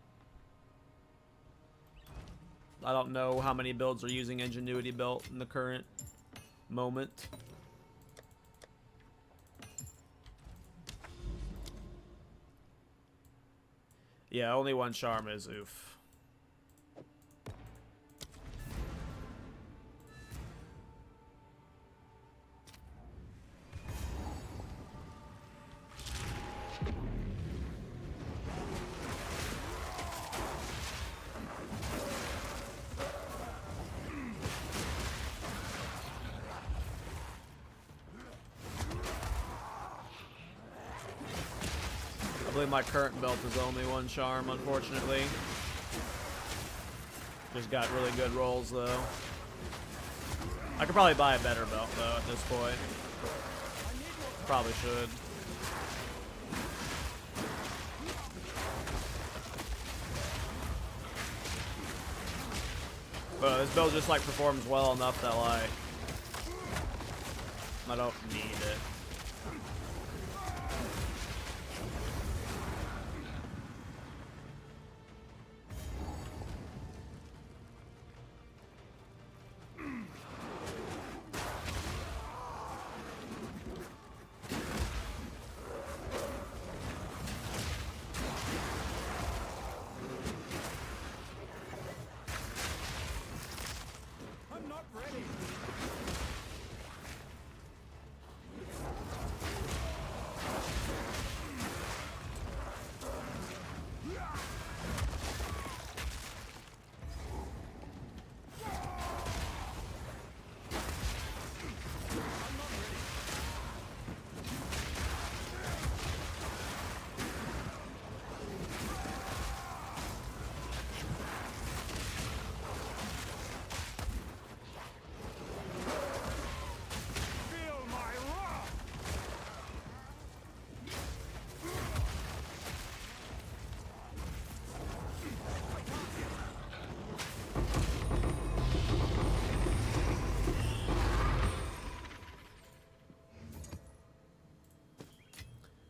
I don't know how many builds are using Ingenuity Belt in the current moment. Yeah, only one charm is oof. I believe my current belt is only one charm, unfortunately. Just got really good rolls, though. I could probably buy a better belt, though, at this point. Probably should. But this belt just, like, performs well enough that, like, I don't need it. I'm not ready. Feel my wrath!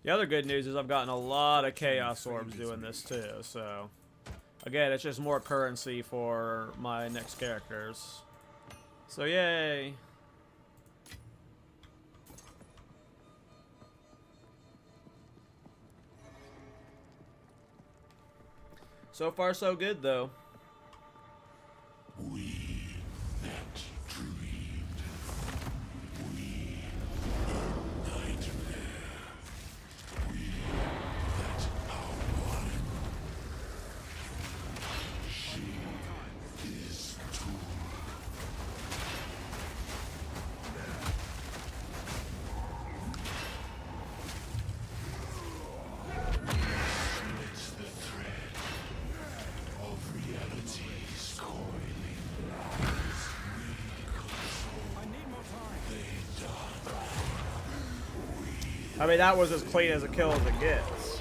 The other good news is I've gotten a lot of Chaos Orbs doing this too, so... Again, it's just more currency for my next characters. So yay! So far so good though. We I mean, that was as clean as a kill as it gets.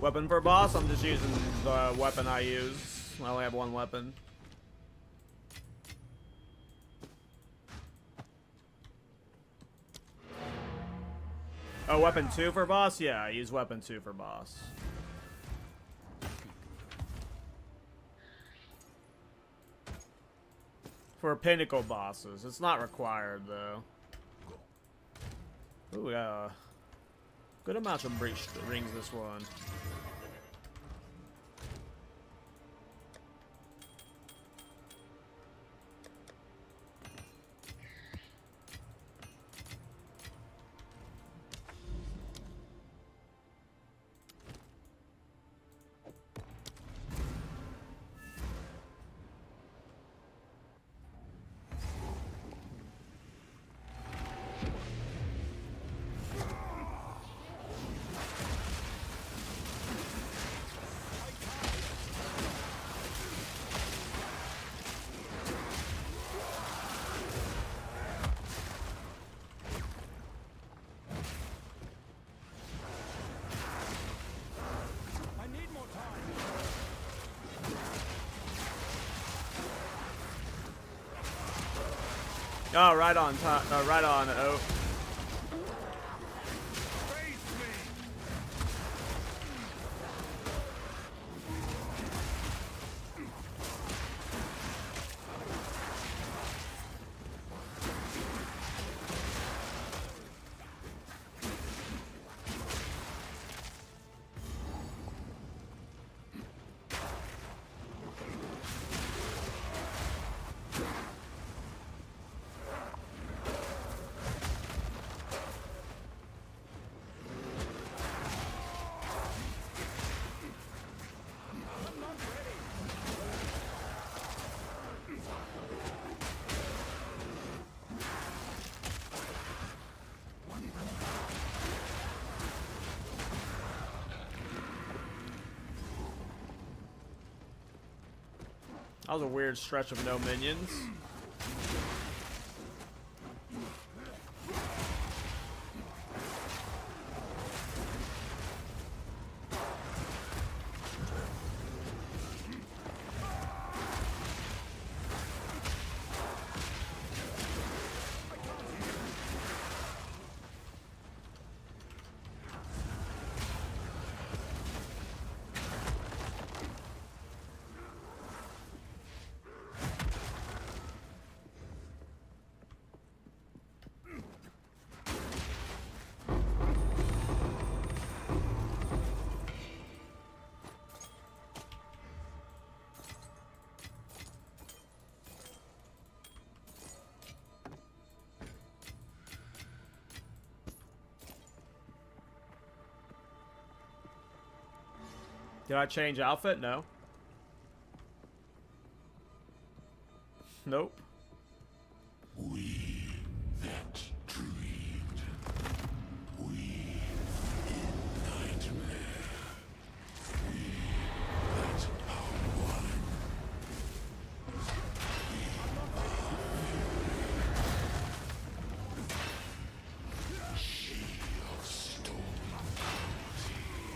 Weapon for boss? I'm just using the weapon I use. I only have one weapon. Oh, weapon 2 for boss? Yeah, I use weapon 2 for boss. For Pinnacle bosses. It's not required, though. Ooh, yeah. Good amount of breach rings this one. Oh, right on top. Right on. Oh. That was a weird stretch of no minions. Did I change outfit? No. Nope. We that dreamed. We in nightmare. We that are one. She of storm.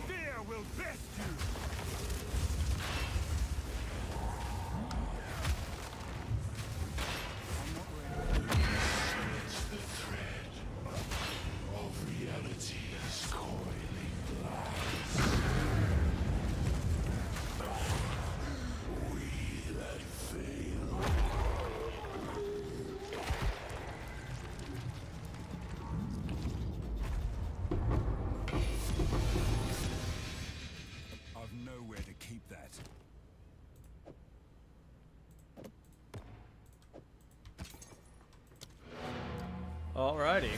Fear will best you! It's the thread of reality's coiling glass. We that fail. I've nowhere to keep that. Alrighty.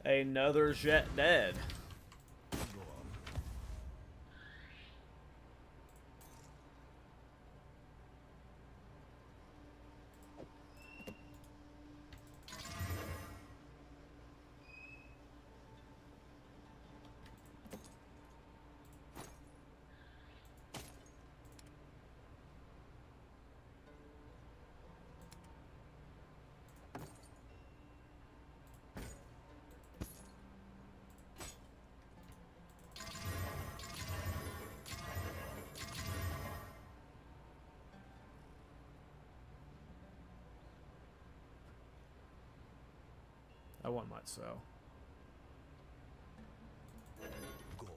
Another jet dead. Go on. That one might sell. Go.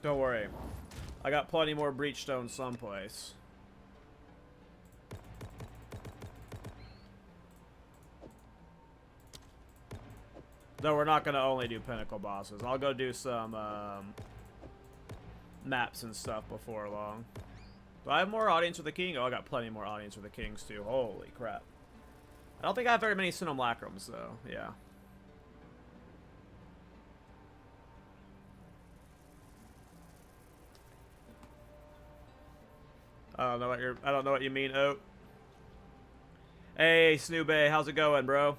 Don't worry. I got plenty more breachstone someplace. Though we're not going to only do Pinnacle bosses. I'll go do some maps and stuff before long. Do I have more Audience with the King? Oh, I got plenty more Audience with the Kings too. Holy crap. I don't think I have very many Simulacrums though. Yeah. I don't know what you mean, Oat. Hey, Snoobay, how's it going, bro?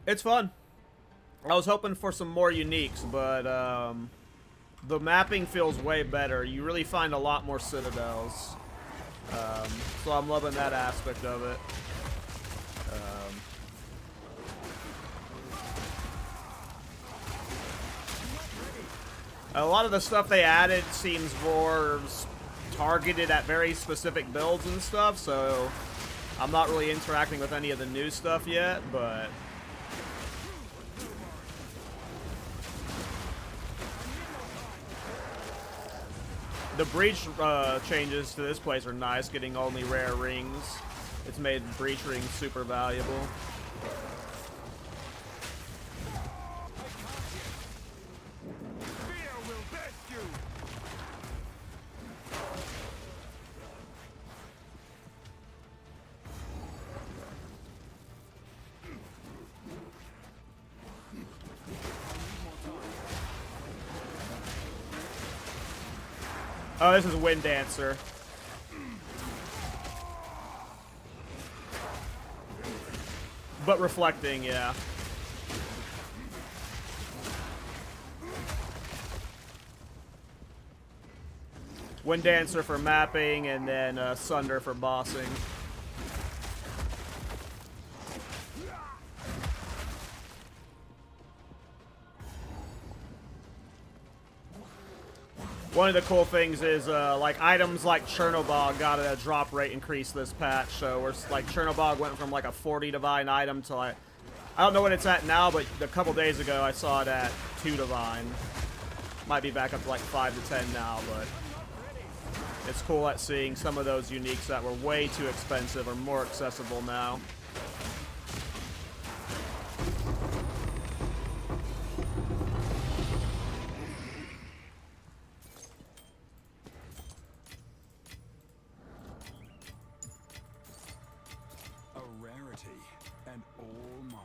It's fun. I was hoping for some more uniques, but the mapping feels way better. You really find a lot more citadels. So I'm loving that aspect of it. A lot of the stuff they added seems more targeted at very specific builds and stuff, so I'm not really interacting with any of the new stuff yet, but the breach changes to this place are nice, getting only rare rings. It's made breach rings super valuable. Oh, this is Wind Dancer. But reflecting, yeah. Wind Dancer for mapping, and then Sunder for bossing. One of the cool things is, like, items like Chernobog got a drop rate increase this patch, so we're, like, Chernobog went from, like, a 40 divine item to, like, I don't know what it's at now, but a couple days ago I saw it at 2 divine. Might be back up to, like, 5 to 10 now, but it's cool at seeing some of those uniques that were way too expensive are more accessible now. And all mine.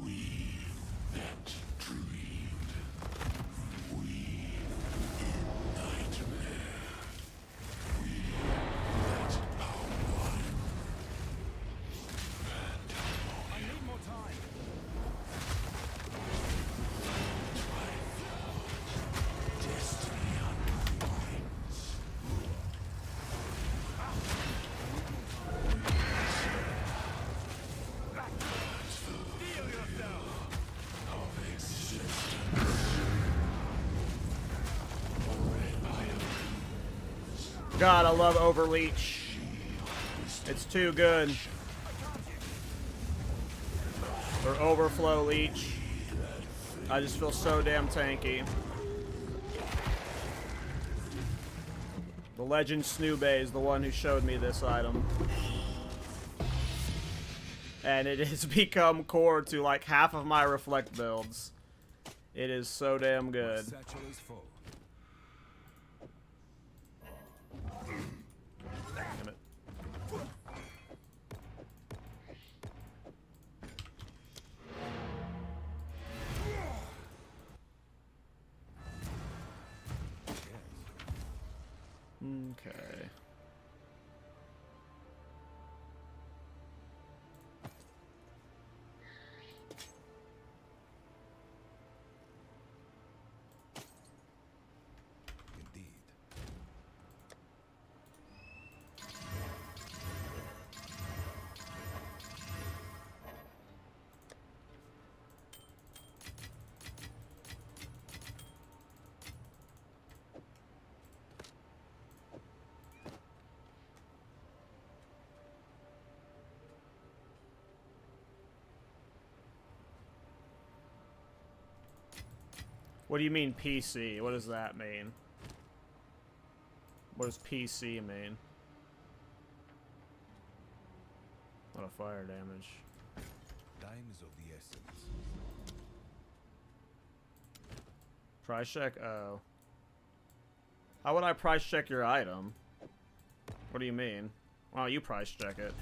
We that dreamed, we in nightmare, we that are one. I need more time. Destiny unwinds. Feel yourself. Of existence. God, I love Overleach. It's too good. Or Overflow Leech. I just feel so damn tanky. The Legend Snoobay is the one who showed me this item. And it has become core to like half of my Reflect builds. It is so damn good. Satchel is full. Damn it. Okay. What do you mean PC? What does that mean? What does PC mean? A lot of fire damage. Time is of the essence. Price check? Oh. How would I price check your item? What do you mean? Well, you price check it.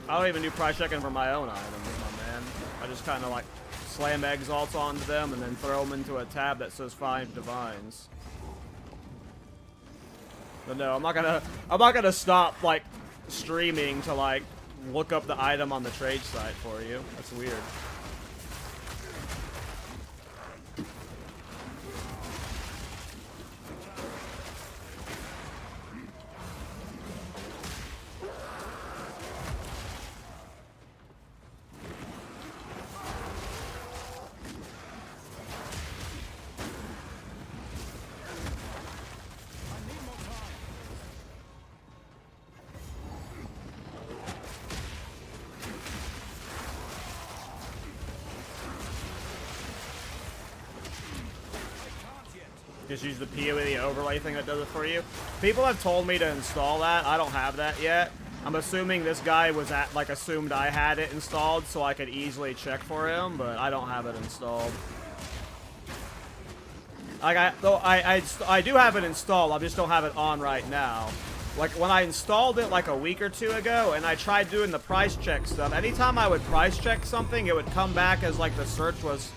I don't even do price checking for my own items, my man. I just kind of like slam exalts onto them and then throw them into a tab that says 5 divines. But no, I'm not gonna stop like streaming to like look up the item on the trade site for you. That's weird. Just use the PoE overlay thing that does it for you. People have told me to install that. I don't have that yet. I'm assuming this guy was assumed I had it installed so I could easily check for him, but I don't have it installed. Like I do have it installed. I just don't have it on right now. Like when I installed it like a week or two ago and I tried doing the price check stuff, anytime I would price check something, it would come back as like the search was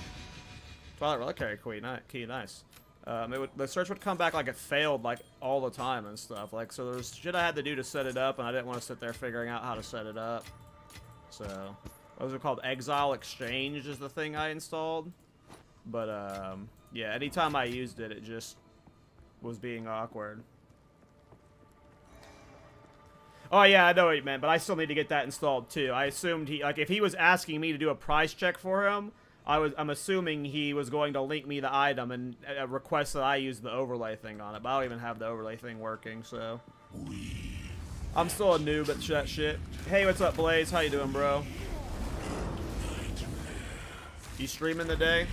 Twilight Reliquary key, nice. The search would come back like it failed like all the time and stuff. Like, so there's shit I had to do to set it up, and I didn't want to sit there figuring out how to set it up. So, what was it called? Exile Exchange is the thing I installed. But, yeah, anytime I used it, it just was being awkward. Oh, yeah, I know what you meant, but I still need to get that installed, too. I assumed if he was asking me to do a price check for him, I'm assuming he was going to link me the item and request that I use the overlay thing on it, but I don't even have the overlay thing working, so. I'm still a noob at that shit. Hey, what's up, Blaze? How you doing, bro? You streaming today?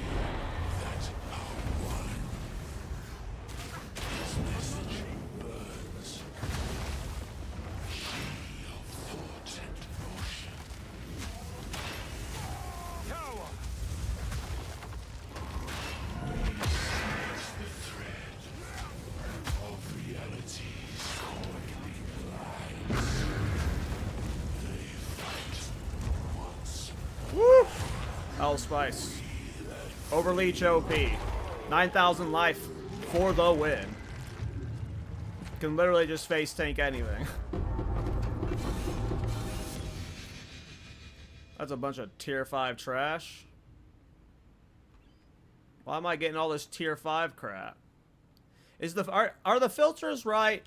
Spice. Overleech OP. 9,000 life for the win. Can literally just face tank anything. That's a bunch of tier 5 trash. Why am I getting all this tier 5 crap? Are the filters right?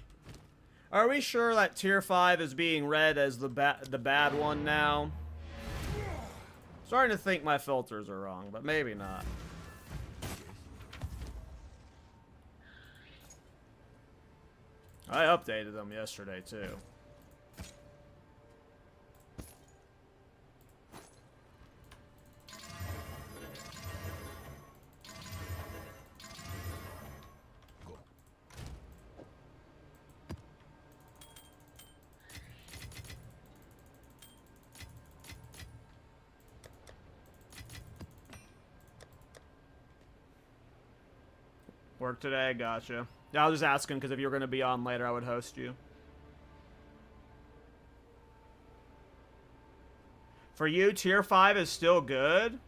Are we sure that tier 5 is being read as the bad one now? Starting to think my filters are wrong, but maybe not. I updated them yesterday, too. Work today, gotcha. I was just asking because if you were going to be on later, I would host you. For you, tier 5 is still good?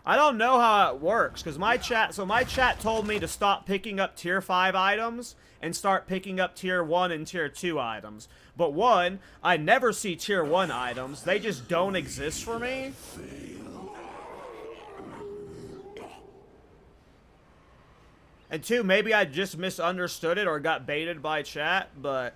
I don't know how it works, because my chat told me to stop picking up tier 5 items and start picking up tier 1 and tier 2 items. But one, I never see tier 1 items. They just don't exist for me. And two, maybe I just misunderstood it or got baited by chat, but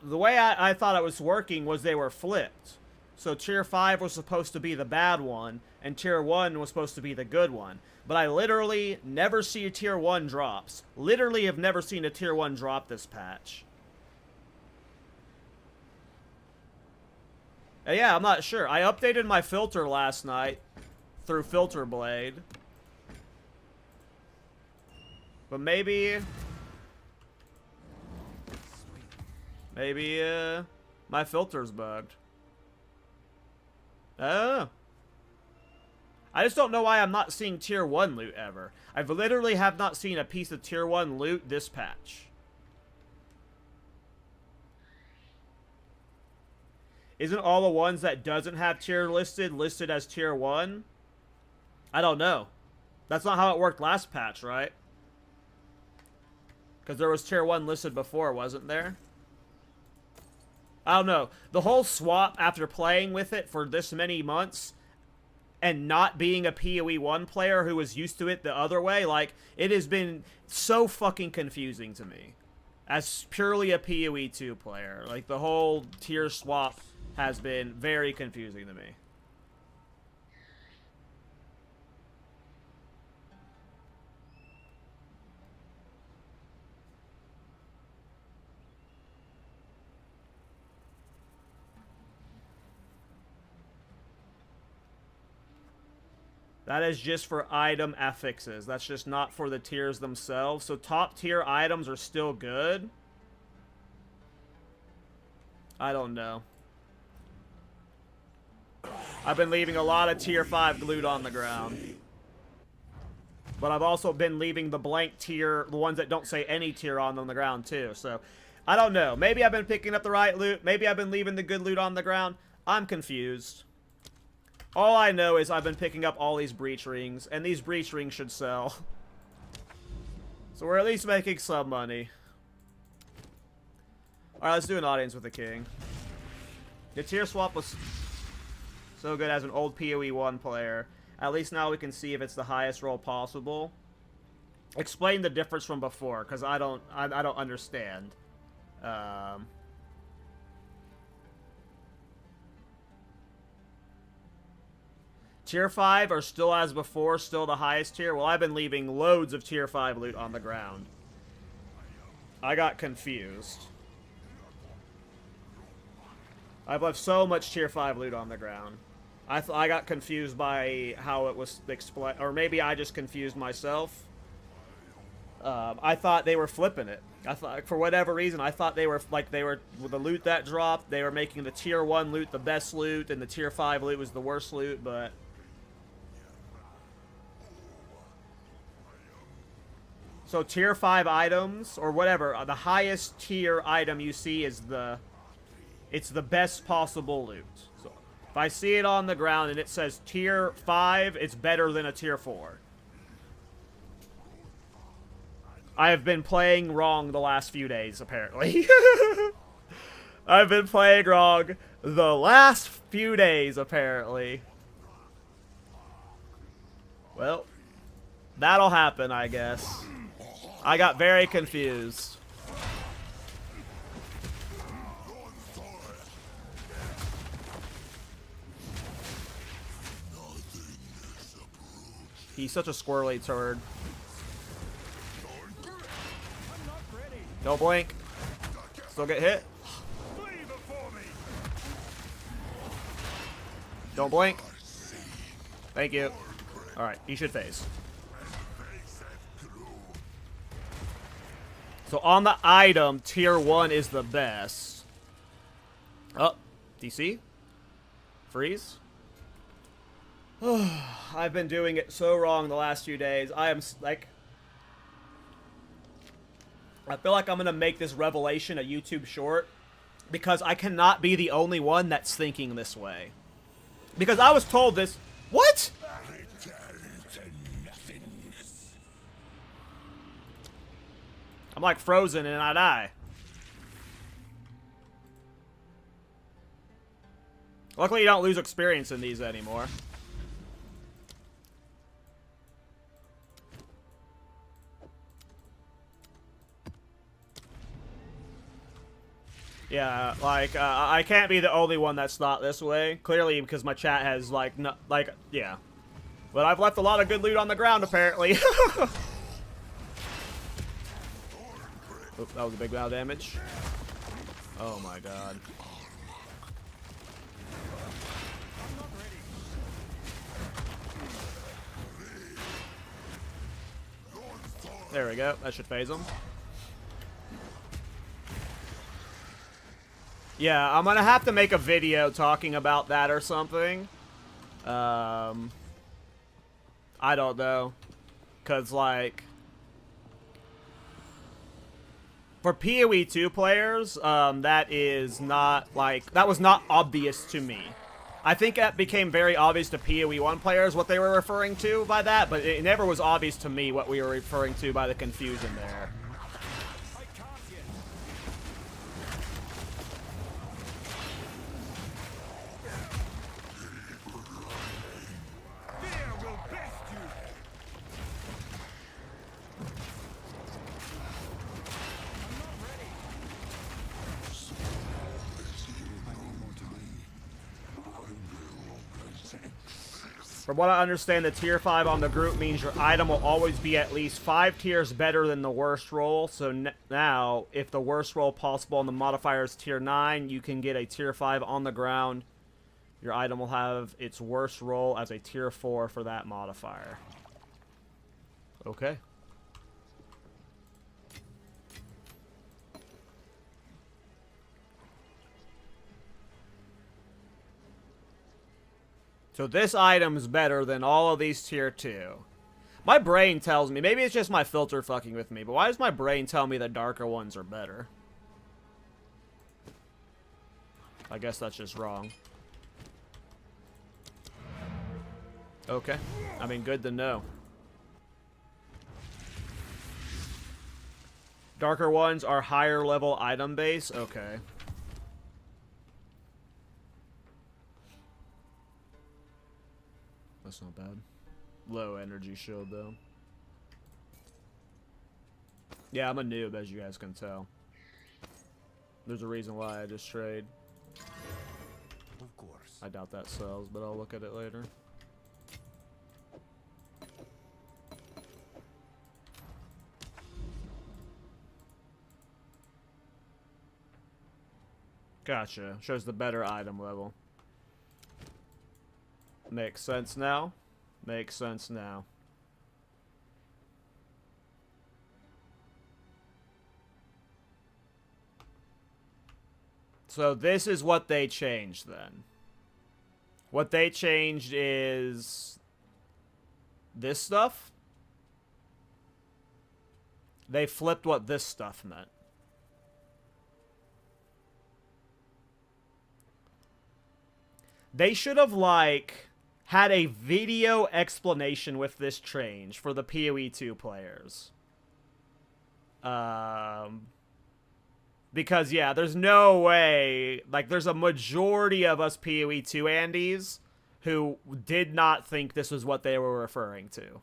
the way I thought it was working was they were flipped. So tier 5 was supposed to be the bad one, and tier 1 was supposed to be the good one. But I literally never see a tier 1 drops. Literally have never seen a tier 1 drop this patch. And yeah, I'm not sure. I updated my filter last night through Filter Blade. But maybe my filter's bugged. Oh. I just don't know why I'm not seeing tier 1 loot ever. I've literally have not seen a piece of tier 1 loot this patch. Isn't all the ones that doesn't have tier listed as tier 1? I don't know. That's not how it worked last patch, right? Because there was tier 1 listed before, wasn't there? I don't know. The whole swap after playing with it for this many months and not being a PoE 1 player who was used to it the other way, like, it has been so fucking confusing to me. As purely a PoE 2 player. Like, the whole tier swap has been very confusing to me. That is just for item affixes. That's just not for the tiers themselves. So top tier items are still good. I don't know. I've been leaving a lot of tier 5 loot on the ground. But I've also been leaving the blank tier, the ones that don't say any tier on the ground too. So I don't know. Maybe I've been picking up the right loot. Maybe I've been leaving the good loot on the ground. I'm confused. All I know is I've been picking up all these breach rings, and these breach rings should sell. So we're at least making some money. Alright, let's do an audience with the king. The tier swap was so good as an old PoE 1 player. At least now we can see if it's the highest roll possible. Explain the difference from before, because I don't understand. Tier 5 are still as before, still the highest tier? Well, I've been leaving loads of tier 5 loot on the ground. I got confused. I've left so much tier 5 loot on the ground. I got confused by how it was explained, or maybe I just confused myself. I thought they were flipping it. I thought, for whatever reason, I thought they were, like, with the loot that dropped, they were making the tier 1 loot the best loot, and the tier 5 loot was the worst loot, but... So tier 5 items, or whatever, the highest tier item you see is it's the best possible loot. So if I see it on the ground and it says tier 5, it's better than a tier 4. I have been playing wrong the last few days, apparently. I've been playing wrong the last few days, apparently. Well, that'll happen, I guess. I got very confused. He's such a squirrely turd. Don't blink. Still get hit. Don't blink. Thank you. Alright, he should phase. So on the item, tier 1 is the best. Oh, DC? Freeze? I've been doing it so wrong the last few days. I am like, I feel like I'm gonna make this revelation a YouTube short because I cannot be the only one that's thinking this way. Because I was told this. What? I'm like frozen and I die. Luckily, you don't lose experience in these anymore. Yeah, like, I can't be the only one that's not this way. Clearly, because my chat has, like, no, like, yeah. But I've left a lot of good loot on the ground, apparently. Oop, that was a big amount of damage. Oh my god. There we go. That should phase him. Yeah, I'm gonna have to make a video talking about that or something. I don't know. Cause like for PoE 2 players, that is not like that was not obvious to me. I think that became very obvious to PoE 1 players what they were referring to by that, but it never was obvious to me what we were referring to by the confusion there. From what I understand, the tier 5 on the group means your item will always be at least 5 tiers better than the worst roll. So now, if the worst roll possible on the modifier is tier 9, you can get a tier 5 on the ground. Your item will have its worst roll as a tier 4 for that modifier. Okay. So this item is better than all of these tier 2. My brain tells me, maybe it's just my filter fucking with me, but why does my brain tell me the darker ones are better? I guess that's just wrong. Okay. I mean, good to know. Darker ones are higher level item base? Okay. That's not bad. Low energy shield, though. Yeah, I'm a noob, as you guys can tell. There's a reason why I just trade. Of course. I doubt that sells, but I'll look at it later. Gotcha. Shows the better item level. Makes sense now. Makes sense now. So this is what they changed then. What they changed is this stuff. They flipped what this stuff meant. They should have, like, had a video explanation with this change for the PoE 2 players. Because, yeah, there's no way, like, there's a majority of us PoE 2 Andies who did not think this was what they were referring to.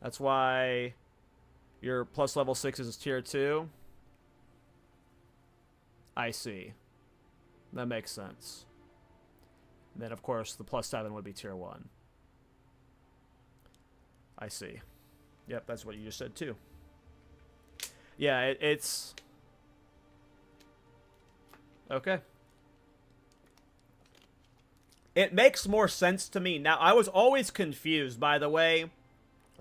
That's why your plus level 6 is tier 2. I see. That makes sense. And then, of course, the plus 7 would be tier 1. I see. Yep, that's what you just said, too. Yeah, it's... Okay. It makes more sense to me. Now, I was always confused, by the way,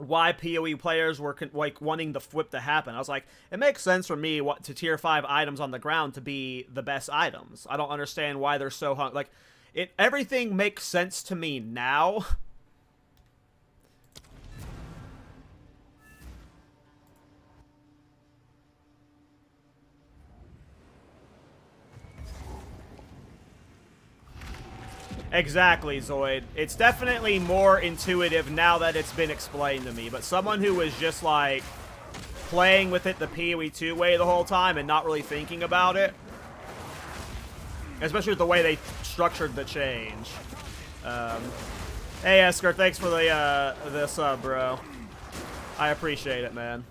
why PoE players were like wanting the flip to happen. I was like, it makes sense for me to tier 5 items on the ground to be the best items. I don't understand why they're so like everything makes sense to me now. Exactly, Zoid. It's definitely more intuitive now that it's been explained to me, but someone who was just, like, playing with it the PoE 2 way the whole time and not really thinking about it, especially with the way they structured the change. Hey, Esker, thanks for the sub, bro. I appreciate it, man.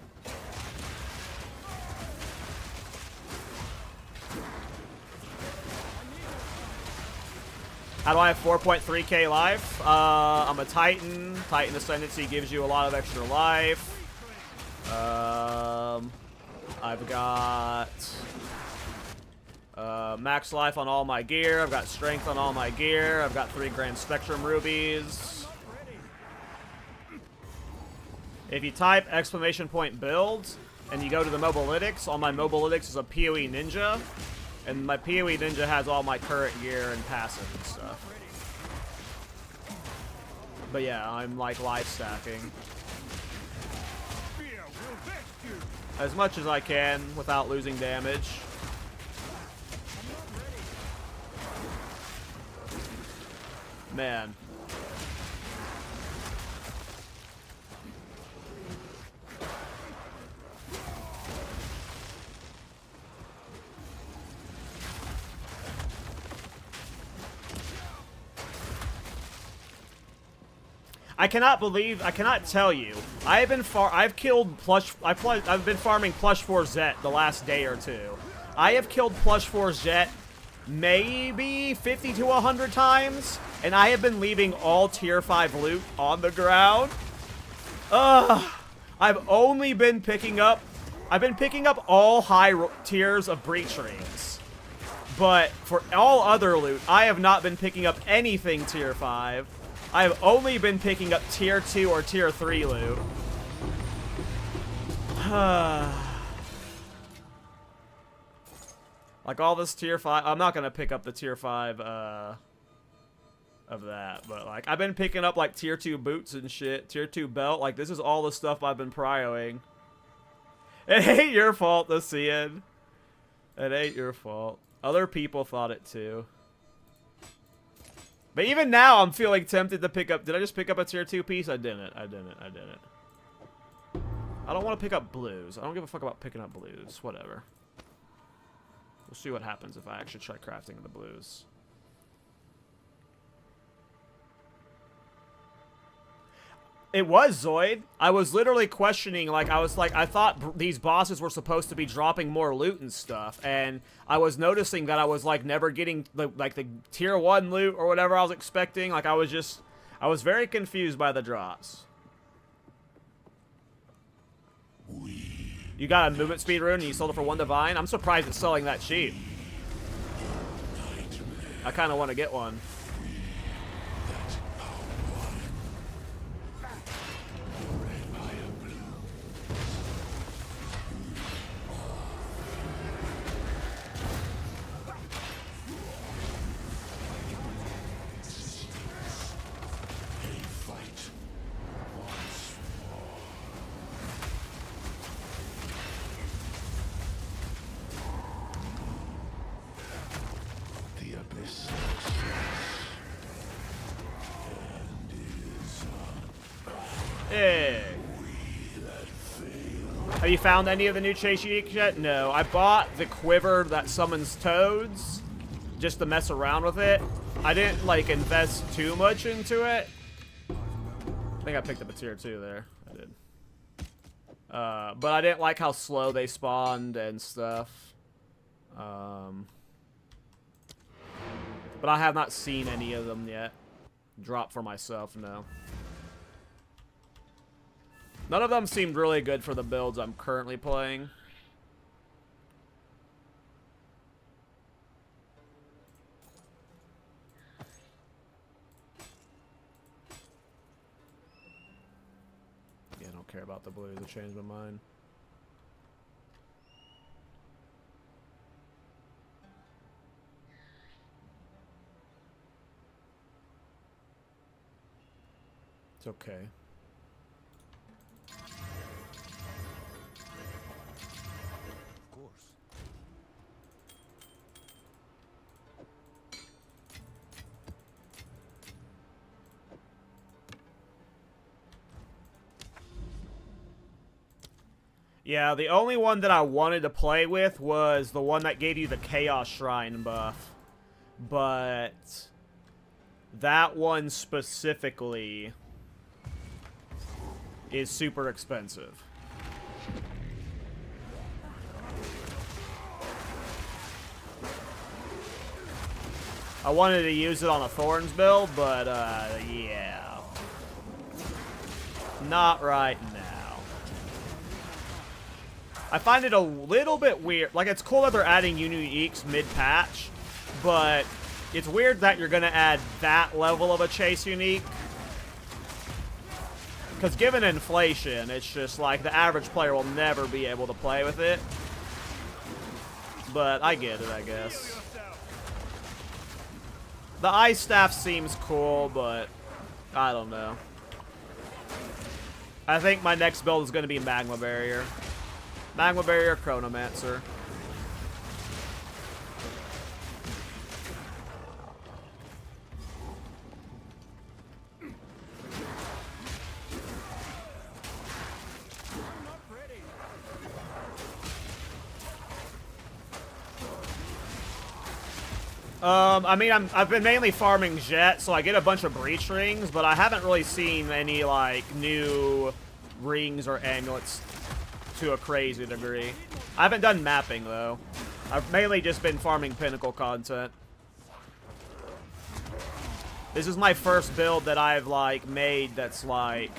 How do I have 4.3k life? I'm a Titan. Titan Ascendancy gives you a lot of extra life. I've got max life on all my gear. I've got strength on all my gear. I've got 3 Grand Spectrum rubies. If you type !build and you go to the Mobilytics, all my Mobilytics is a PoE Ninja. And my PoE Ninja has all my current gear and passive and stuff. But yeah, I'm like life stacking as much as I can without losing damage. Man. I cannot tell you. I've been farming plush 4 Zet the last day or two. I have killed plush 4 Zet maybe 50 to 100 times, and I have been leaving all tier 5 loot on the ground. I've been picking up all high tiers of breach rings. But for all other loot, I have not been picking up anything tier 5. I've only been picking up tier 2 or tier 3 loot. Like all this tier 5, I'm not gonna pick up the tier 5 of that, but like I've been picking up like tier 2 boots and shit, tier 2 belt. Like this is all the stuff I've been prioing. It ain't your fault, the Cian. It ain't your fault. Other people thought it too. But even now, I'm feeling tempted to pick up... Did I just pick up a tier 2 piece? I didn't. I don't want to pick up blues. I don't give a fuck about picking up blues. Whatever. We'll see what happens if I actually try crafting the blues. It was, Zoid. I was literally questioning, like, I thought these bosses were supposed to be dropping more loot and stuff, and I was noticing that I was, like, never getting, like, the tier 1 loot or whatever I was expecting. Like, I was very confused by the drops. You got a movement speed rune and you sold it for 1 divine? I'm surprised it's selling that cheap. I kind of want to get one. Hey. Have you found any of the new chase uniques yet? No. I bought the quiver that summons toads just to mess around with it. I didn't, like, invest too much into it. I think I picked up a tier 2 there. I did. But I didn't like how slow they spawned and stuff. But I have not seen any of them yet. Drop for myself, no. None of them seemed really good for the builds I'm currently playing. Yeah, about the blues. I changed my mind. It's okay. Of course. Yeah, the only one that I wanted to play with was the one that gave you the Chaos Shrine buff. But that one specifically is super expensive. I wanted to use it on a Thorns build, but yeah. Not right now. I find it a little bit weird. Like, it's cool that they're adding uniques mid-patch, but it's weird that you're going to add that level of a chase unique. Because given inflation, it's just like the average player will never be able to play with it. But I get it, I guess. The Ice Staff seems cool, but I don't know. I think my next build is going to be Magma Barrier. Magma Barrier, Chronomancer. I mean, I've been mainly farming Jet, so I get a bunch of breach rings, but I haven't really seen any, like, new rings or amulets to a crazy degree. I haven't done mapping, though. I've mainly just been farming Pinnacle content. This is my first build that I've, like, made that's, like...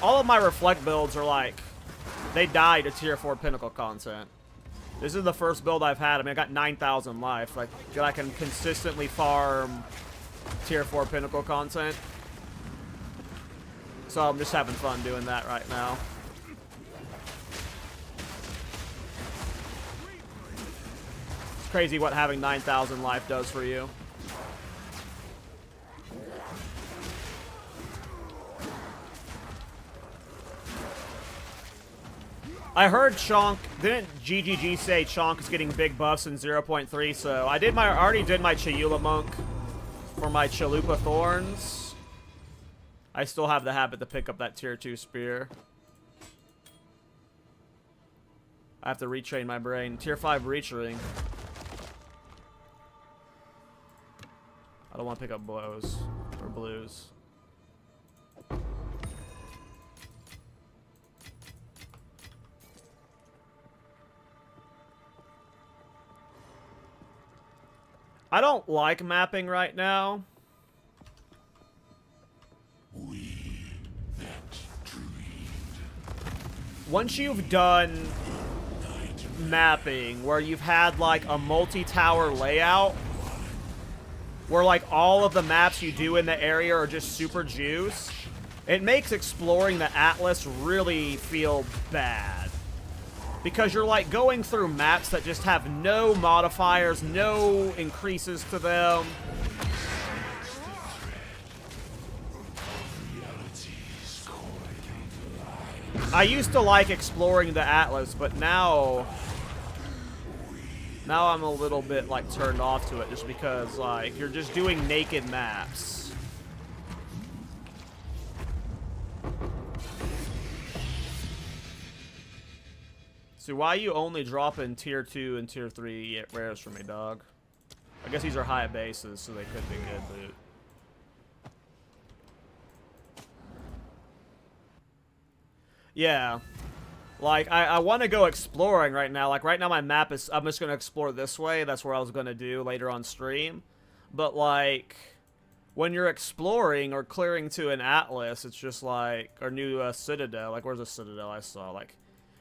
All of my Reflect builds are, like... They die to Tier 4 Pinnacle content. This is the first build I've had. I mean, I got 9,000 life. Like, that I can consistently farm Tier 4 Pinnacle content. So I'm just having fun doing that right now. It's crazy what having 9,000 life does for you. I heard Chonk, didn't GGG say Chonk is getting big buffs in 0.3, so I already did my Chayula Monk for my Chalupa Thorns. I still have the habit to pick up that tier 2 spear. I have to retrain my brain. Tier 5 reach ring. I don't want to pick up blows or blues. I don't like mapping right now. We that dreamed. Once you've done mapping where you've had like a multi-tower layout where like all of the maps you do in the area are just super juice, it makes exploring the Atlas really feel bad. Because you're like going through maps that just have no modifiers, no increases to them. I used to like exploring the Atlas, but now I'm a little bit like turned off to it just because like you're just doing naked maps. So why you only dropping tier 2 and tier 3 rares for me, dog? I guess these are high bases, so they could be good loot. Yeah. Like, I want to go exploring right now. Like, right now my map is... I'm just going to explore this way. That's where I was going to do later on stream. But, like... When you're exploring or clearing to an Atlas, it's just like... Or new Citadel. Like, where's the Citadel I saw? Like...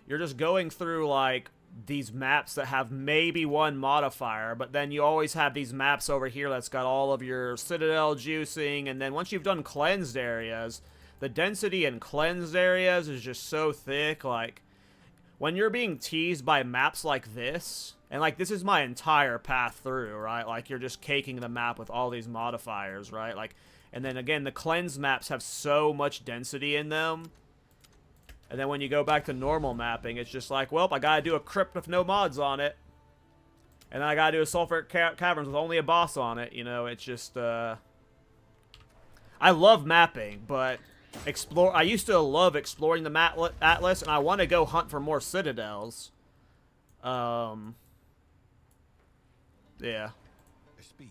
You're just going through, like, these maps that have maybe one modifier, but then you always have these maps over here that's got all of your Citadel juicing, and then once you've done cleansed areas, the density in cleansed areas is just so thick. Like, when you're being teased by maps like this, and like this is my entire path through, right? Like, you're just caking the map with all these modifiers, right? Like, and then again, the cleansed maps have so much density in them. And then when you go back to normal mapping, it's just like, well, I gotta do a crypt with no mods on it. And then I gotta do a sulfuric caverns with only a boss on it. You know, it's just, I love mapping, but I used to love exploring the map atlas, and I want to go hunt for more citadels. Yeah. I speak.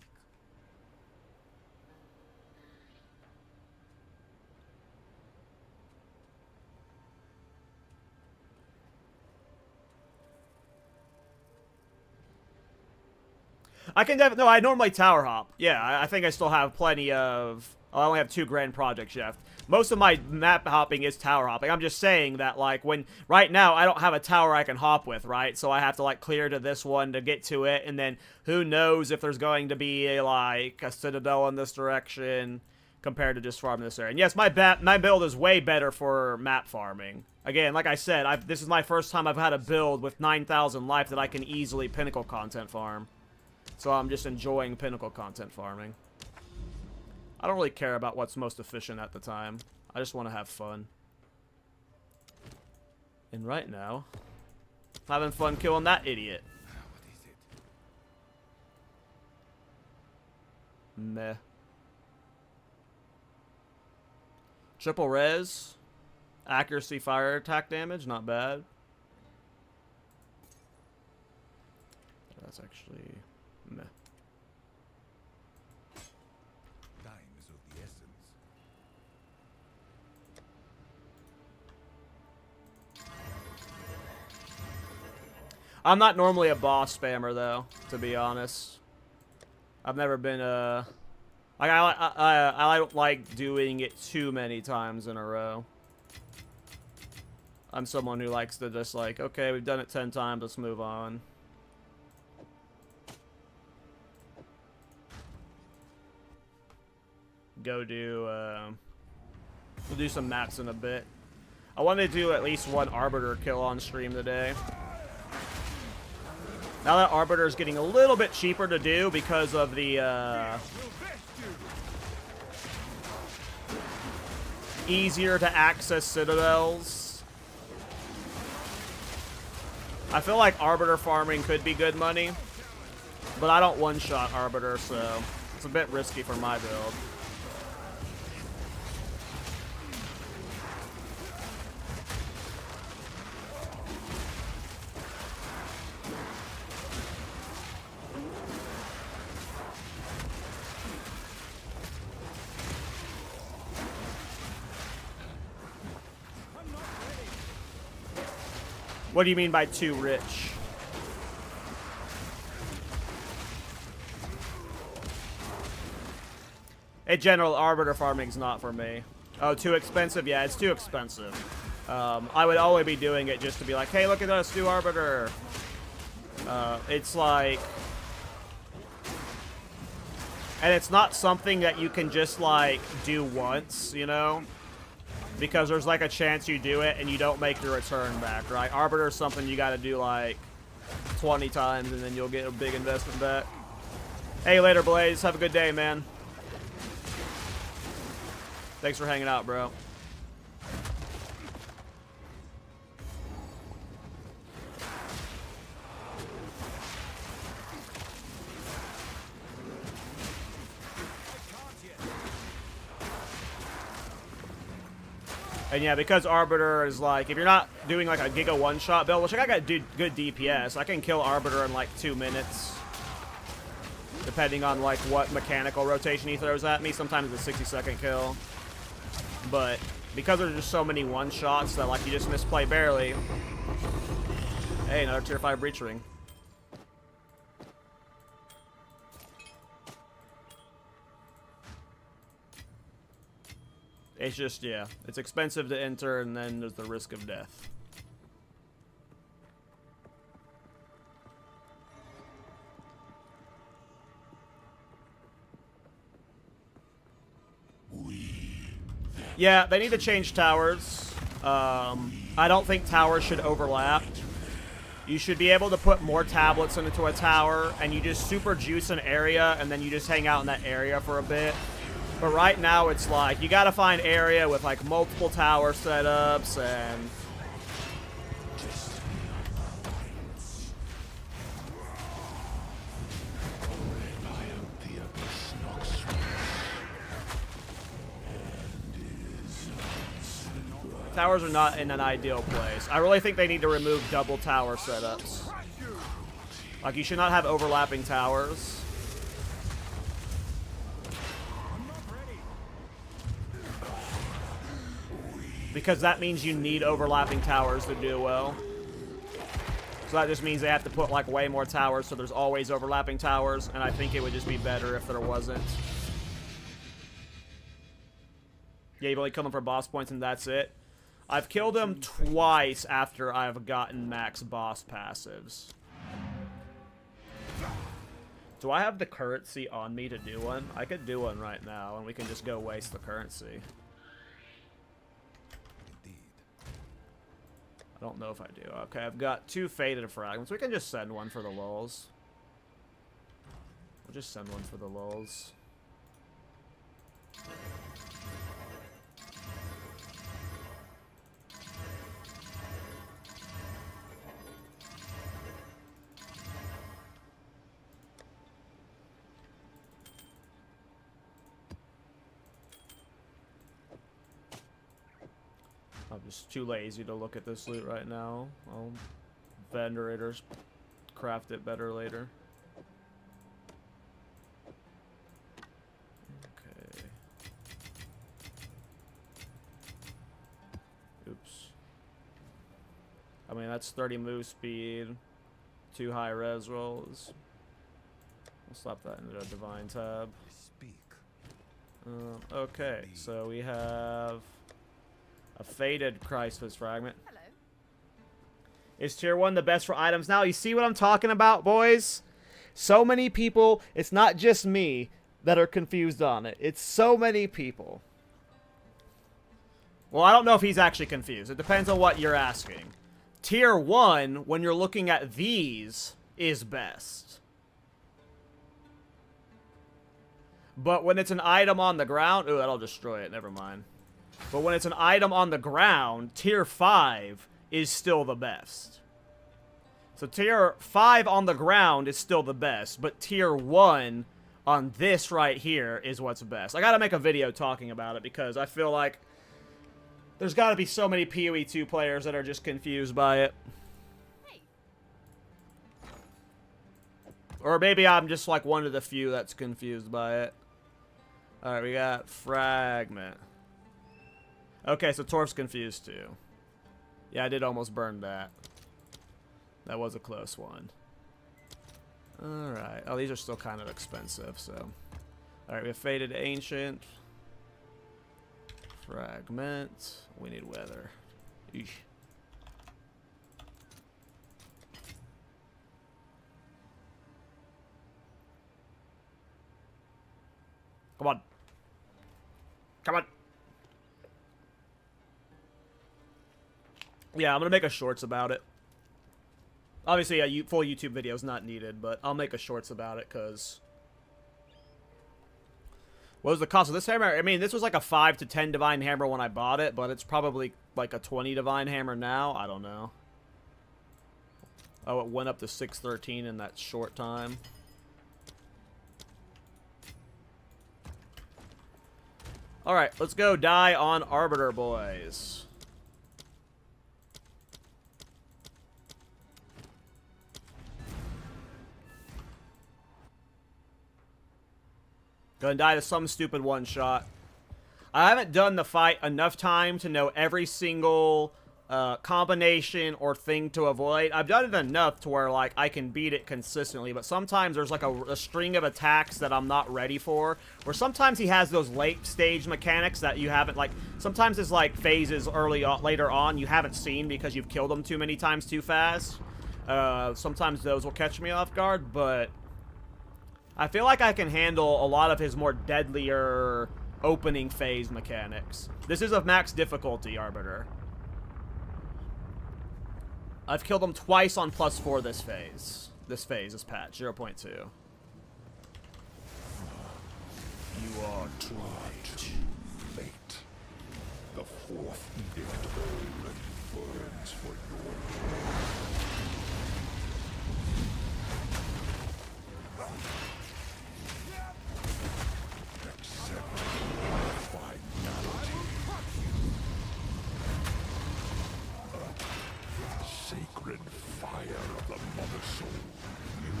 I can definitely... No, I normally tower hop. Yeah, I think I still have plenty of... I only have 2 grand projects left. Most of my map hopping is tower hopping. I'm just saying that, like, when... Right now, I don't have a tower I can hop with, right? So I have to, like, clear to this one to get to it. And then who knows if there's going to be, like, a citadel in this direction compared to just farming this area. And yes, my build is way better for map farming. Again, like I said, this is my first time I've had a build with 9,000 life that I can easily Pinnacle content farm. So I'm just enjoying Pinnacle content farming. I don't really care about what's most efficient at the time. I just want to have fun. And right now, I'm having fun killing that idiot. What is it? Meh. Triple res. Accuracy fire attack damage, not bad. That's actually meh. Time is of the essence. I'm not normally a boss spammer, though, to be honest. I've never been a... Like, I don't like doing it too many times in a row. I'm someone who likes to just, like, okay, we've done it 10 times, let's move on. Go do, we'll do some maps in a bit. I want to do at least 1 Arbiter kill on stream today. Now that Arbiter is getting a little bit cheaper to do because of the, easier to access citadels. I feel like Arbiter farming could be good money, but I don't one-shot Arbiter, so it's a bit risky for my build. What do you mean by too rich? In general, Arbiter farming is not for me. Oh, too expensive? Yeah, it's too expensive. I would only be doing it just to be like, hey, look at us, do Arbiter. It's like... And it's not something that you can just, like, do once, you know? Because there's, like, a chance you do it and you don't make your return back, right? Arbiter is something you gotta do, like, 20 times and then you'll get a big investment back. Hey, later, Blaze. Have a good day, man. Thanks for hanging out, bro. And yeah, because Arbiter is like, if you're not doing like a Giga one-shot build, which I got good DPS, I can kill Arbiter in like 2 minutes. Depending on like what mechanical rotation he throws at me. Sometimes it's a 60-second kill. But because there's just so many one-shots that like you just misplay barely. Hey, another tier 5 breach ring. It's just, yeah, it's expensive to enter, and then there's the risk of death. We that Yeah, they need to change towers. I don't think towers should overlap. You should be able to put more tablets into a tower, and you just super juice an area, and then you just hang out in that area for a bit. But right now, it's like, you gotta find area with, like, multiple tower setups, and... Towers are not in an ideal place. I really think they need to remove double tower setups. Like, you should not have overlapping towers. Because that means you need overlapping towers to do well. So that just means they have to put, like, way more towers, so there's always overlapping towers, and I think it would just be better if there wasn't. Yeah, you've only killed him for boss points, and that's it. I've killed him twice after I've gotten max boss passives. Do I have the currency on me to do one? I could do one right now, and we can just go waste the currency. I don't know if I do. Okay, I've got 2 faded fragments. We can just send one for the lulz. We'll just send one for the lulz. I'm just too lazy to look at this loot right now. I'll Venderators craft it better later. Okay. Oops. I mean, that's 30 move speed, 2 high res rolls. We'll slap that into a divine tab. Okay, so we have a faded Christmas fragment. Hello. Is tier 1 the best for items now? You see what I'm talking about, boys? So many people, it's not just me that are confused on it. It's so many people. Well, I don't know if he's actually confused. It depends on what you're asking. Tier 1, when you're looking at these, is best. But when it's an item on the ground... Ooh, that'll destroy it. Never mind. But when it's an item on the ground, tier 5 is still the best. So tier 5 on the ground is still the best, but tier 1 on this right here is what's best. I gotta make a video talking about it because I feel like there's gotta be so many PoE 2 players that are just confused by it. Hey. Or maybe I'm just like one of the few that's confused by it. Alright, we got fragment. Okay, so Torf's confused too. Yeah, I did almost burn that. That was a close one. Alright. Oh, these are still kind of expensive, so. Alright, we have Faded Ancient. Fragment. We need weather. Eesh. Come on. Come on. Yeah, I'm gonna make a shorts about it. Obviously, a full YouTube video is not needed, but I'll make a shorts about it, because... What was the cost of this hammer? I mean, this was like a 5 to 10 Divine Hammer when I bought it, but it's probably like a 20 Divine Hammer now. I don't know. Oh, it went up to 613 in that short time. Alright, let's go die on Arbiter, boys. Gonna die to some stupid one-shot. I haven't done the fight enough time to know every single combination or thing to avoid. I've done it enough to where, like, I can beat it consistently, but sometimes there's, like, a string of attacks that I'm not ready for, or sometimes he has those late-stage mechanics that you haven't, like, sometimes it's, like, phases later on you haven't seen because you've killed them too many times too fast. Sometimes those will catch me off guard, but I feel like I can handle a lot of his more deadlier opening phase mechanics. This is a max difficulty, Arbiter. I've killed them twice on +4 this phase. This patch, 0.2. You are too late. The fourth edict already burns for your accept finality. Sacred fire of the Mother Soul. You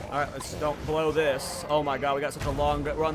are Alright, let's don't blow this. Oh my god, we got such a long run to go.